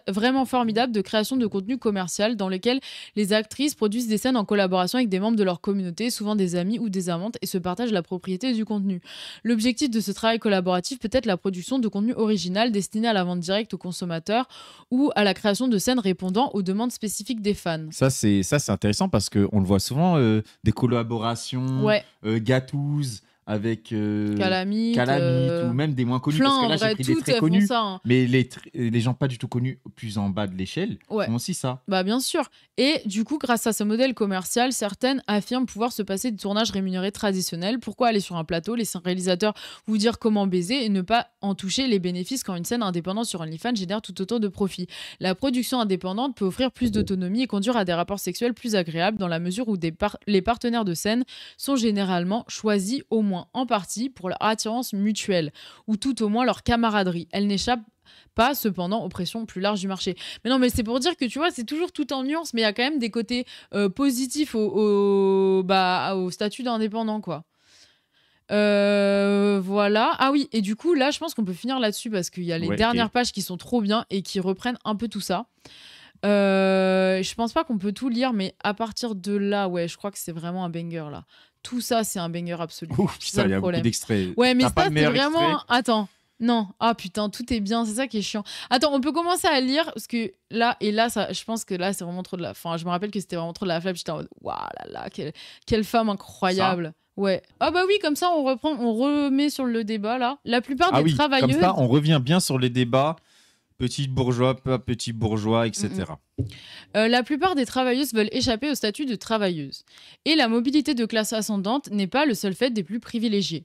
Speaker 1: vraiment formidable de création de contenu commercial dans lequel les actrices produisent des scènes en collaboration avec des membres de leur communauté, souvent des amis ou des amantes, et se partagent la propriété du contenu. L'objectif de ce travail collaboratif peut être la production de contenu original destiné à la vente directe aux consommateurs ou à la création de scènes répondant aux demandes spécifiques des fans.
Speaker 2: Ça, c'est intéressant parce qu'on le voit souvent, des collaborations, gâtouses avec
Speaker 1: Calamite
Speaker 2: ou même des moins connus.
Speaker 1: Plein,
Speaker 2: parce que là, j'ai pris des très connus, mais les gens pas du tout connus, plus en bas de l'échelle, font aussi ça.
Speaker 1: Bien sûr. Et du coup, grâce à ce modèle commercial, certaines affirment pouvoir se passer de tournages rémunérés traditionnels. Pourquoi aller sur un plateau, laisser un réalisateur vous dire comment baiser et ne pas en toucher les bénéfices quand une scène indépendante sur OnlyFans génère tout autant de profit? La production indépendante peut offrir plus d'autonomie et conduire à des rapports sexuels plus agréables dans la mesure où les partenaires de scène sont généralement choisis au moins en partie pour leur attirance mutuelle ou tout au moins leur camaraderie. Elle n'échappe pas cependant aux pressions plus larges du marché. Mais non, mais c'est pour dire que tu vois, c'est toujours tout en nuances, mais il y a quand même des côtés positifs au statut d'indépendant, quoi. Voilà. Ah oui, et du coup, là, je pense qu'on peut finir là-dessus parce qu'il y a les dernières pages qui sont trop bien et qui reprennent un peu tout ça. Je pense pas qu'on peut tout lire, mais à partir de là, je crois que c'est vraiment un banger, là. Tout ça, c'est un banger absolu.
Speaker 2: Putain, il y a beaucoup d'extraits.
Speaker 1: Ouais, mais ça, c'est vraiment... Attends. Non, tout est bien, c'est ça qui est chiant. Attends, on peut commencer à lire, parce que là, ça, je pense que là, c'est vraiment trop de la... Enfin, je me rappelle que c'était vraiment trop de la flamme, j'étais en mode, waouh là là, quelle femme incroyable. Ça. Ouais. Ah bah oui, comme ça, on remet sur le débat, là. La plupart des travailleuses...
Speaker 2: comme ça, on revient bien sur les débats, petit bourgeois, pas petit bourgeois, etc.
Speaker 1: La plupart des travailleuses veulent échapper au statut de travailleuse. Et la mobilité de classe ascendante n'est pas le seul fait des plus privilégiés.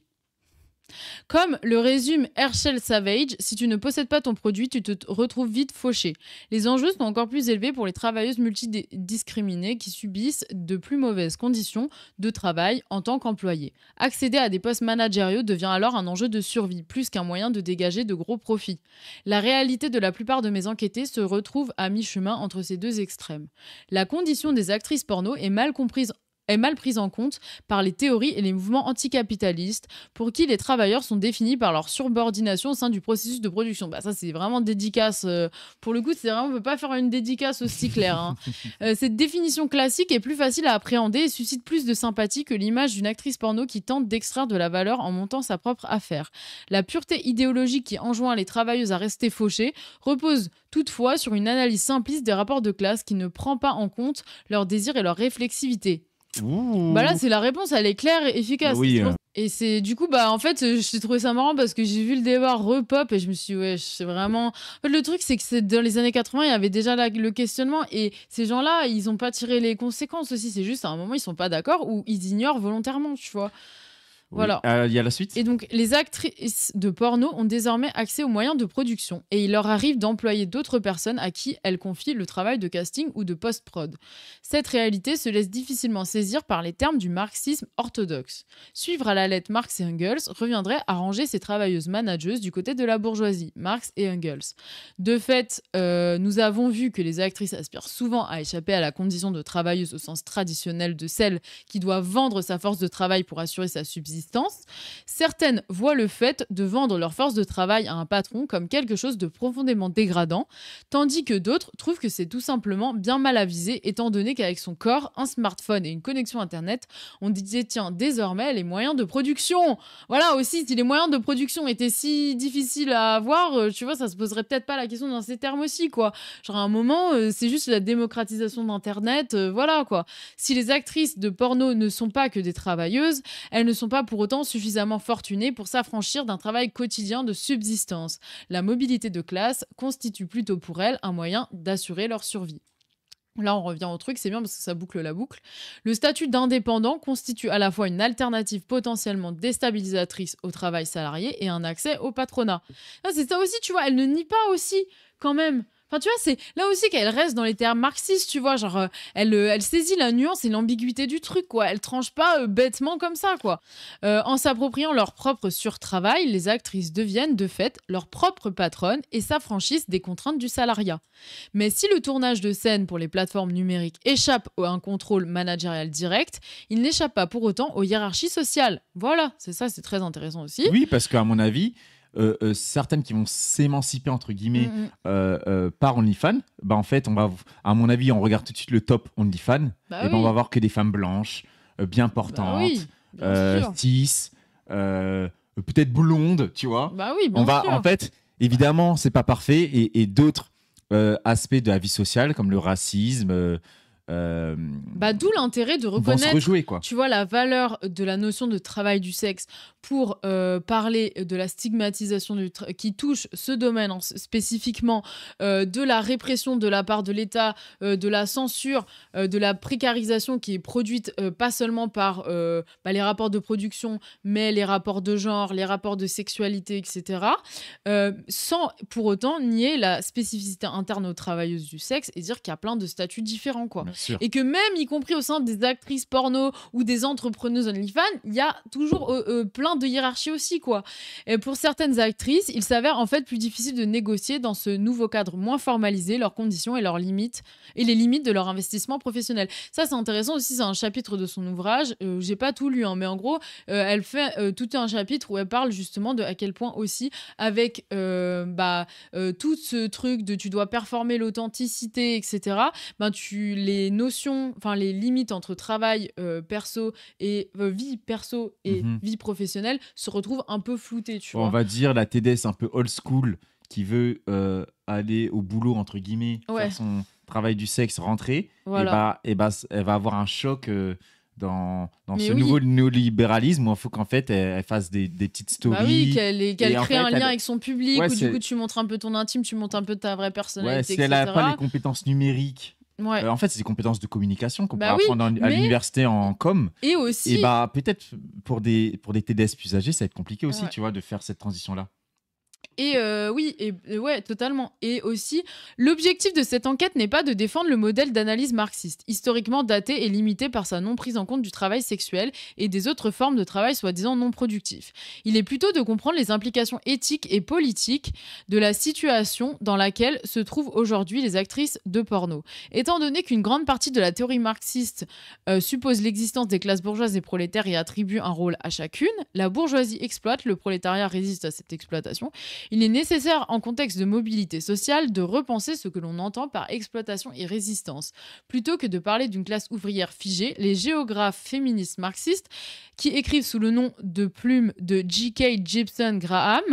Speaker 1: Comme le résume Herschel Savage, si tu ne possèdes pas ton produit, tu te retrouves vite fauché. Les enjeux sont encore plus élevés pour les travailleuses multidiscriminées qui subissent de plus mauvaises conditions de travail en tant qu'employées. Accéder à des postes managériaux devient alors un enjeu de survie, plus qu'un moyen de dégager de gros profits. La réalité de la plupart de mes enquêtés se retrouve à mi-chemin entre ces deux extrêmes. La condition des actrices porno est mal prise en compte par les théories et les mouvements anticapitalistes pour qui les travailleurs sont définis par leur subordination au sein du processus de production. Ça, c'est vraiment dédicace. Pour le coup, c'est vraiment, on ne peut pas faire une dédicace aussi claire. Hein. Cette définition classique est plus facile à appréhender et suscite plus de sympathie que l'image d'une actrice porno qui tente d'extraire de la valeur en montant sa propre affaire. La pureté idéologique qui enjoint les travailleuses à rester fauchées repose toutefois sur une analyse simpliste des rapports de classe qui ne prend pas en compte leurs désirs et leur réflexivité. Bah là, c'est la réponse, elle est claire et efficace.
Speaker 2: Oui.
Speaker 1: Et c'est du coup, bah en fait, j'ai trouvé ça marrant parce que j'ai vu le débat repop et je me suis dit, ouais, c'est vraiment. En fait, le truc, c'est que dans les années 80, il y avait déjà le questionnement et ces gens-là, ils n'ont pas tiré les conséquences aussi. C'est juste à un moment, ils sont pas d'accord ou ils ignorent volontairement, tu vois. Voilà.
Speaker 2: Il y a la suite.
Speaker 1: Et donc, les actrices de porno ont désormais accès aux moyens de production et il leur arrive d'employer d'autres personnes à qui elles confient le travail de casting ou de post-prod. Cette réalité se laisse difficilement saisir par les termes du marxisme orthodoxe. Suivre à la lettre Marx et Engels reviendrait à ranger ces travailleuses manageuses du côté de la bourgeoisie, Marx et Engels. De fait, nous avons vu que les actrices aspirent souvent à échapper à la condition de travailleuse au sens traditionnel de celle qui doit vendre sa force de travail pour assurer sa subsistance. Certaines voient le fait de vendre leur force de travail à un patron comme quelque chose de profondément dégradant, tandis que d'autres trouvent que c'est tout simplement bien mal avisé, étant donné qu'avec son corps, un smartphone et une connexion Internet, on détient désormais les moyens de production. Voilà aussi, si les moyens de production étaient si difficiles à avoir, tu vois, ça se poserait peut-être pas la question dans ces termes aussi, quoi. Genre à un moment, c'est juste la démocratisation d'Internet, voilà, quoi. Si les actrices de porno ne sont pas que des travailleuses, elles ne sont pas pour autant suffisamment fortunées pour s'affranchir d'un travail quotidien de subsistance. La mobilité de classe constitue plutôt pour elles un moyen d'assurer leur survie. Là, on revient au truc, c'est bien parce que ça boucle la boucle. Le statut d'indépendant constitue à la fois une alternative potentiellement déstabilisatrice au travail salarié et un accès au patronat. Là, c'est ça aussi, tu vois, elle ne nie pas aussi, quand même. Enfin, tu vois, c'est là aussi qu'elle reste dans les termes marxistes, tu vois, genre, elle saisit la nuance et l'ambiguïté du truc, quoi. Elle tranche pas bêtement comme ça, quoi. En s'appropriant leur propre surtravail, les actrices deviennent, de fait, leur propre patronne et s'affranchissent des contraintes du salariat. Mais si le tournage de scène pour les plateformes numériques échappe à un contrôle managérial direct, il n'échappe pas pour autant aux hiérarchies sociales. Voilà, c'est ça, c'est très intéressant aussi.
Speaker 2: Oui, parce qu'à mon avis, certaines qui vont s'émanciper entre guillemets par OnlyFans, bah en fait, à mon avis, on regarde tout de suite le top OnlyFans, et on va voir que des femmes blanches, bien portantes, cis, peut-être blondes, tu vois.
Speaker 1: Bah oui, bien sûr.
Speaker 2: En fait, évidemment, c'est pas parfait, et d'autres aspects de la vie sociale comme le racisme.
Speaker 1: D'où l'intérêt de reconnaître,
Speaker 2: rejouer, quoi.
Speaker 1: Tu vois, la valeur de la notion de travail du sexe pour parler de la stigmatisation qui touche ce domaine spécifiquement, de la répression de la part de l'État, de la censure, de la précarisation qui est produite pas seulement par les rapports de production, mais les rapports de genre, les rapports de sexualité, etc. Sans pour autant nier la spécificité interne aux travailleuses du sexe et dire qu'il y a plein de statuts différents, quoi. Et que même, y compris au sein des actrices porno ou des entrepreneuses OnlyFans, il y a toujours plein de hiérarchies aussi, quoi. Et pour certaines actrices, il s'avère en fait plus difficile de négocier dans ce nouveau cadre moins formalisé leurs conditions et leurs limites, et les limites de leur investissement professionnel. Ça, c'est intéressant aussi, c'est un chapitre de son ouvrage. J'ai pas tout lu, hein, mais en gros, elle fait tout un chapitre où elle parle justement de à quel point aussi, avec tout ce truc de tu dois performer l'authenticité, etc., les notions, enfin les limites entre travail perso et vie perso et vie professionnelle se retrouvent un peu floutées, tu vois.
Speaker 2: On va dire la TDS un peu old school qui veut aller au boulot entre guillemets, faire son travail du sexe, rentrer,
Speaker 1: voilà.
Speaker 2: et elle va avoir un choc dans ce nouveau néolibéralisme où il faut qu'en fait elle fasse des petites stories.
Speaker 1: Bah oui, qu'elle crée un lien avec son public, où du coup tu montres un peu ton intime, tu montres un peu ta vraie personnalité,
Speaker 2: si elle n'a pas les compétences numériques. En fait, c'est des compétences de communication qu'on peut apprendre à l'université en com.
Speaker 1: Et aussi.
Speaker 2: Et peut-être pour des TDS plus âgés, ça va être compliqué aussi, tu vois, de faire cette transition-là.
Speaker 1: Et ouais, totalement. Et aussi, l'objectif de cette enquête n'est pas de défendre le modèle d'analyse marxiste, historiquement daté et limité par sa non prise en compte du travail sexuel et des autres formes de travail soi-disant non productifs. Il est plutôt de comprendre les implications éthiques et politiques de la situation dans laquelle se trouvent aujourd'hui les actrices de porno. Étant donné qu'une grande partie de la théorie marxiste suppose l'existence des classes bourgeoises et prolétaires et attribue un rôle à chacune, la bourgeoisie exploite, le prolétariat résiste à cette exploitation, Il est nécessaire, en contexte de mobilité sociale, de repenser ce que l'on entend par exploitation et résistance. Plutôt que de parler d'une classe ouvrière figée, les géographes féministes marxistes, qui écrivent sous le nom de plume de G.K. Gibson Graham,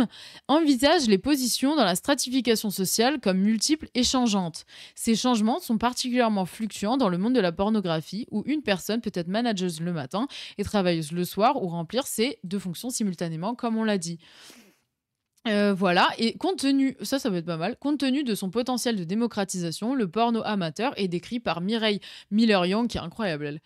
Speaker 1: envisagent les positions dans la stratification sociale comme multiples et changeantes. Ces changements sont particulièrement fluctuants dans le monde de la pornographie, où une personne peut être manageuse le matin et travailleuse le soir, ou remplir ces deux fonctions simultanément, comme on l'a dit. Voilà, et compte tenu de son potentiel de démocratisation, le porno amateur est décrit par Mireille Miller-Young, qui est incroyable,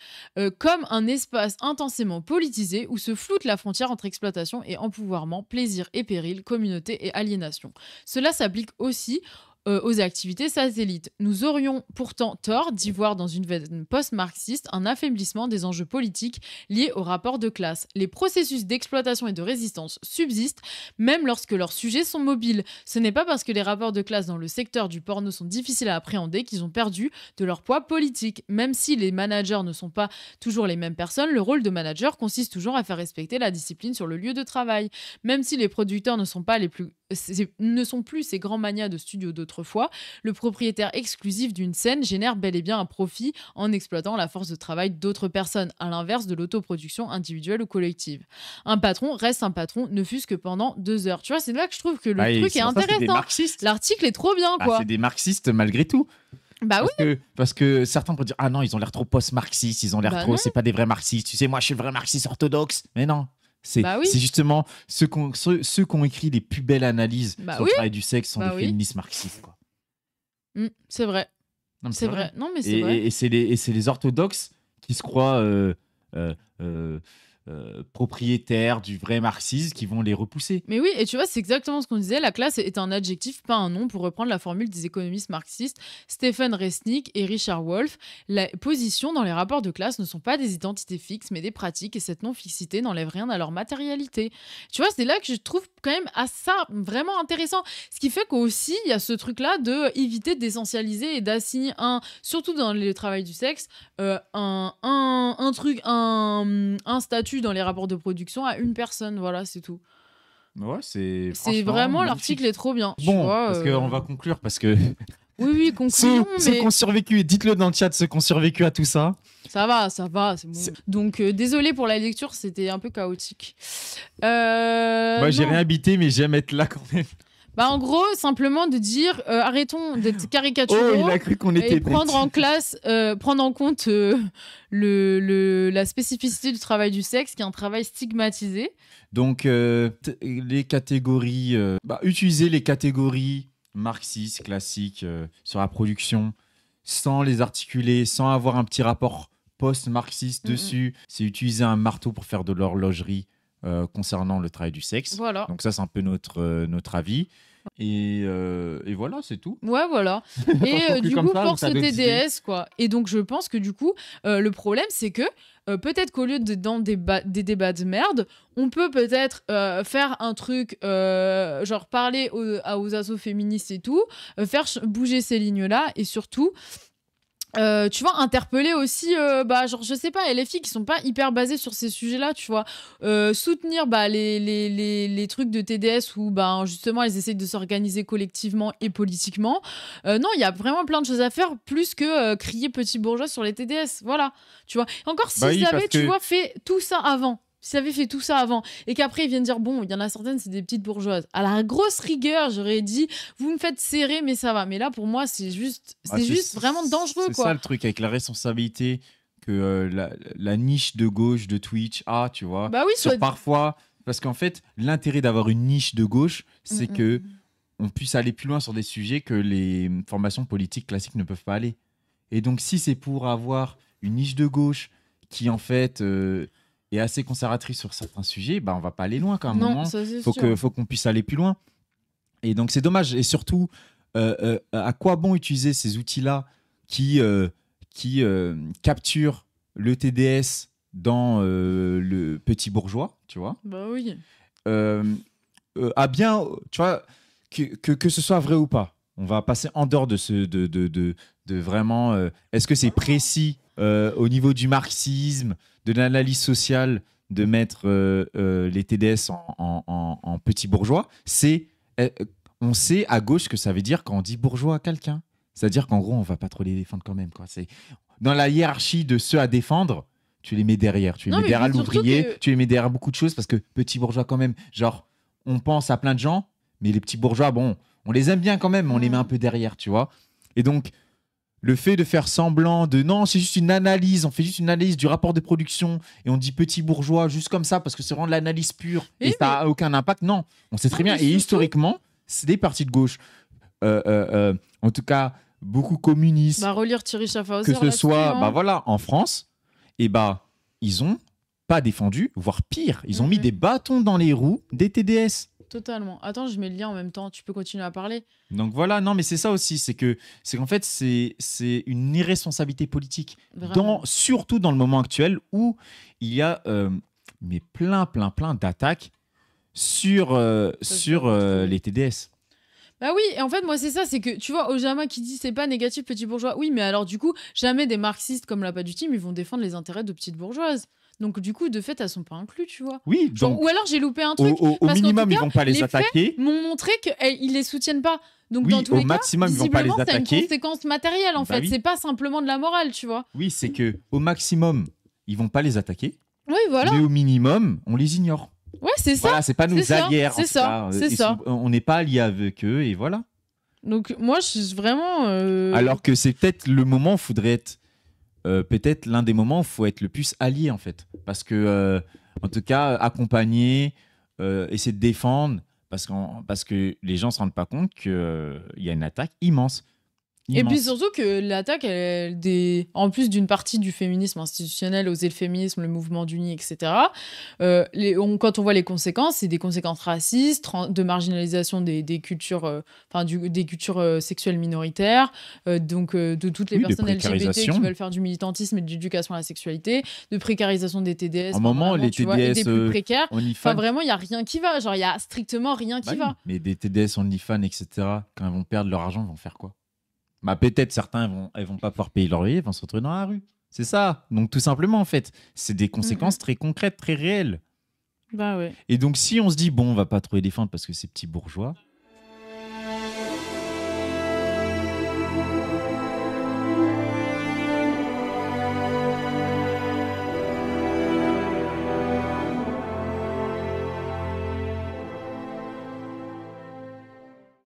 Speaker 1: comme un espace intensément politisé où se floute la frontière entre exploitation et empouvoirment, plaisir et péril, communauté et aliénation. Cela s'applique aussi aux activités satellites. Nous aurions pourtant tort d'y voir dans une veine post-marxiste un affaiblissement des enjeux politiques liés au rapport de classe. Les processus d'exploitation et de résistance subsistent, même lorsque leurs sujets sont mobiles. Ce n'est pas parce que les rapports de classe dans le secteur du porno sont difficiles à appréhender qu'ils ont perdu de leur poids politique. Même si les managers ne sont pas toujours les mêmes personnes, le rôle de manager consiste toujours à faire respecter la discipline sur le lieu de travail. Même si les producteurs ne sont plus ces grands manias de studio d'autrefois, le propriétaire exclusif d'une scène génère bel et bien un profit en exploitant la force de travail d'autres personnes, à l'inverse de l'autoproduction individuelle ou collective. Un patron reste un patron, ne fût-ce que pendant 2 heures. Tu vois, c'est là que je trouve que le truc est intéressant. L'article est trop bien, quoi.
Speaker 2: C'est des marxistes malgré tout.
Speaker 1: Bah oui.
Speaker 2: Parce que certains pourraient dire ah non, ils ont l'air trop post-marxistes, ils ont l'air trop, c'est pas des vrais marxistes. Tu sais, moi je suis le vrai marxiste orthodoxe. Mais non. C'est justement ceux qui ont écrit les plus belles analyses sur le travail du sexe sont des féministes marxistes, quoi.
Speaker 1: C'est vrai.
Speaker 2: Non,
Speaker 1: c'est vrai. Non, mais c'est vrai.
Speaker 2: Et c'est les orthodoxes qui se croient propriétaires du vrai marxisme qui vont les repousser.
Speaker 1: Mais oui, et tu vois, c'est exactement ce qu'on disait. La classe est un adjectif, pas un nom, pour reprendre la formule des économistes marxistes Stephen Resnick et Richard Wolff. Les positions dans les rapports de classe ne sont pas des identités fixes, mais des pratiques, et cette non-fixité n'enlève rien à leur matérialité. Tu vois, c'est là que je trouve quand même ça vraiment intéressant. Ce qui fait qu'aussi, il y a ce truc-là de éviter d'essentialiser et d'assigner surtout dans le travail du sexe, un statut dans les rapports de production à une personne. Voilà, c'est tout.
Speaker 2: Ouais, c'est
Speaker 1: vraiment, l'article est trop bien.
Speaker 2: Bon, parce qu'on va conclure, parce que...
Speaker 1: Oui, conclusion,
Speaker 2: ceux qui ont survécu, dites-le dans le chat, ceux qui ont survécu à tout ça.
Speaker 1: Ça va, c'est bon. Donc, désolé pour la lecture, c'était un peu chaotique.
Speaker 2: Moi, j'ai rien habité, mais j'aime être là quand même.
Speaker 1: En gros, simplement de dire arrêtons d'être caricaturaux.
Speaker 2: Il a cru qu'on était
Speaker 1: et prendre en compte la spécificité du travail du sexe, qui est un travail stigmatisé.
Speaker 2: Donc, les catégories, utiliser les catégories marxistes, classiques sur la production, sans les articuler, sans avoir un petit rapport post-marxiste dessus. C'est utiliser un marteau pour faire de l'horlogerie concernant le travail du sexe.
Speaker 1: Voilà.
Speaker 2: Donc ça, c'est un peu notre avis. Et voilà, c'est tout.
Speaker 1: Ouais, voilà. Et du coup, pour ce TDS, quoi. Et donc, je pense que du coup, le problème, c'est que peut-être qu'au lieu de dans des débats de merde, on peut peut-être faire un truc, genre parler aux assos féministes et tout, faire bouger ces lignes-là, et surtout... tu vois, interpeller aussi, genre, je sais pas, les filles qui sont pas hyper basées sur ces sujets-là, tu vois, soutenir les trucs de TDS où, justement, elles essayent de s'organiser collectivement et politiquement. Non, il y a vraiment plein de choses à faire, plus que crier petit bourgeois sur les TDS, voilà, tu vois. Encore s'ils avaient, tu vois, fait tout ça avant. S'ils avaient fait tout ça avant et qu'après ils viennent dire bon, il y en a certaines c'est des petites bourgeoises, à la grosse rigueur j'aurais dit vous me faites serrer mais ça va, mais là pour moi c'est juste vraiment dangereux, quoi.
Speaker 2: C'est ça le truc avec la responsabilité que la niche de gauche de Twitch a, tu vois. Parfois, parce qu'en fait l'intérêt d'avoir une niche de gauche, c'est que on puisse aller plus loin sur des sujets que les formations politiques classiques ne peuvent pas aller. Et donc si c'est pour avoir une niche de gauche qui en fait est assez conservatrice sur certains sujets, on va pas aller loin quand même. Faut qu'on puisse aller plus loin. Et donc c'est dommage. Et surtout, à quoi bon utiliser ces outils-là qui capturent le TDS dans le petit bourgeois, tu vois.
Speaker 1: Bah oui.
Speaker 2: Bien, tu vois, que ce soit vrai ou pas. On va passer en dehors de vraiment... est-ce que c'est précis au niveau du marxisme, de l'analyse sociale, de mettre les TDS en petits bourgeois? C'est on sait à gauche ce que ça veut dire quand on dit bourgeois à quelqu'un. C'est-à-dire qu'en gros, on va pas trop les défendre quand même, quoi. C'est dans la hiérarchie de ceux à défendre, tu les mets derrière. Tu les mets derrière l'ouvrier, tu les mets derrière beaucoup de choses parce que petits bourgeois quand même, genre, on pense à plein de gens, mais les petits bourgeois, bon, on les aime bien quand même, mais on les met un peu derrière, tu vois. Et donc, le fait de faire semblant de non, c'est juste une analyse, on fait juste une analyse du rapport de production et on dit petit bourgeois juste comme ça parce que c'est vraiment de l'analyse pure et ça n'a aucun impact. Non, on sait très bien. Et historiquement, c'est des partis de gauche, en tout cas beaucoup communistes.
Speaker 1: Relire Thierry Schaffhauser.
Speaker 2: Que ce soit voilà, en France, et ils ont pas défendu, voire pire, ils ont mis des bâtons dans les roues des TDS.
Speaker 1: Totalement. Attends, je mets le lien en même temps. Tu peux continuer à parler.
Speaker 2: Donc voilà, non, mais c'est ça aussi, c'est qu'en fait, c'est une irresponsabilité politique. Surtout dans le moment actuel où il y a mais plein d'attaques sur les TDS.
Speaker 1: Bah oui, et en fait, moi, c'est ça, c'est que, tu vois, Ojama qui dit c'est pas négatif, petit bourgeois. Oui, mais alors, du coup, jamais des marxistes comme la Padutim, ils vont défendre les intérêts de petites bourgeoises. Donc, du coup, de fait, elles sont pas incluses, tu vois.
Speaker 2: Oui,
Speaker 1: ou alors, j'ai loupé un truc.
Speaker 2: Au minimum, ils vont pas les attaquer.
Speaker 1: Ils m'ont montré qu'ils les soutiennent pas. Donc,
Speaker 2: oui,
Speaker 1: dans tous les
Speaker 2: maximum,
Speaker 1: cas,
Speaker 2: ils vont pas les attaquer.
Speaker 1: c'est une conséquence matérielle, en fait. Oui. C'est pas simplement de la morale, tu vois.
Speaker 2: Oui, c'est que au maximum, ils vont pas les attaquer.
Speaker 1: Oui, voilà.
Speaker 2: Mais au minimum, on les ignore.
Speaker 1: Ouais, c'est ça.
Speaker 2: Voilà, c'est pas nos alliés.
Speaker 1: C'est ça.
Speaker 2: On n'est pas alliés avec eux, et voilà.
Speaker 1: Donc, moi, je suis vraiment.
Speaker 2: Alors que c'est peut-être le moment où il faudrait être. Peut-être l'un des moments où il faut être le plus allié, en fait. Parce que, en tout cas, accompagner, essayer de défendre, parce que les gens ne se rendent pas compte qu'il y a une attaque immense.
Speaker 1: Et puis surtout que l'attaque, en plus d'une partie du féminisme institutionnel, oser le féminisme, le mouvement d'uni, etc., quand on voit les conséquences, c'est des conséquences racistes, de marginalisation des cultures, des cultures sexuelles minoritaires, donc de toutes les personnes LGBT qui veulent faire du militantisme et de l'éducation à la sexualité, de précarisation des TDS.
Speaker 2: En moment, les TDS
Speaker 1: et des plus précaires. Vraiment, il n'y a rien qui va. Genre, il n'y a strictement rien qui va.
Speaker 2: Mais des TDS OnlyFans, etc., quand ils vont perdre leur argent, ils vont faire quoi ? Peut-être certains vont pas pouvoir payer leur loyer, ils vont se retrouver dans la rue. C'est ça. Donc tout simplement, en fait, c'est des conséquences très concrètes, très réelles.
Speaker 1: Bah ouais.
Speaker 2: Et donc si on se dit, bon, on va pas trop les défendre parce que c'est petits bourgeois,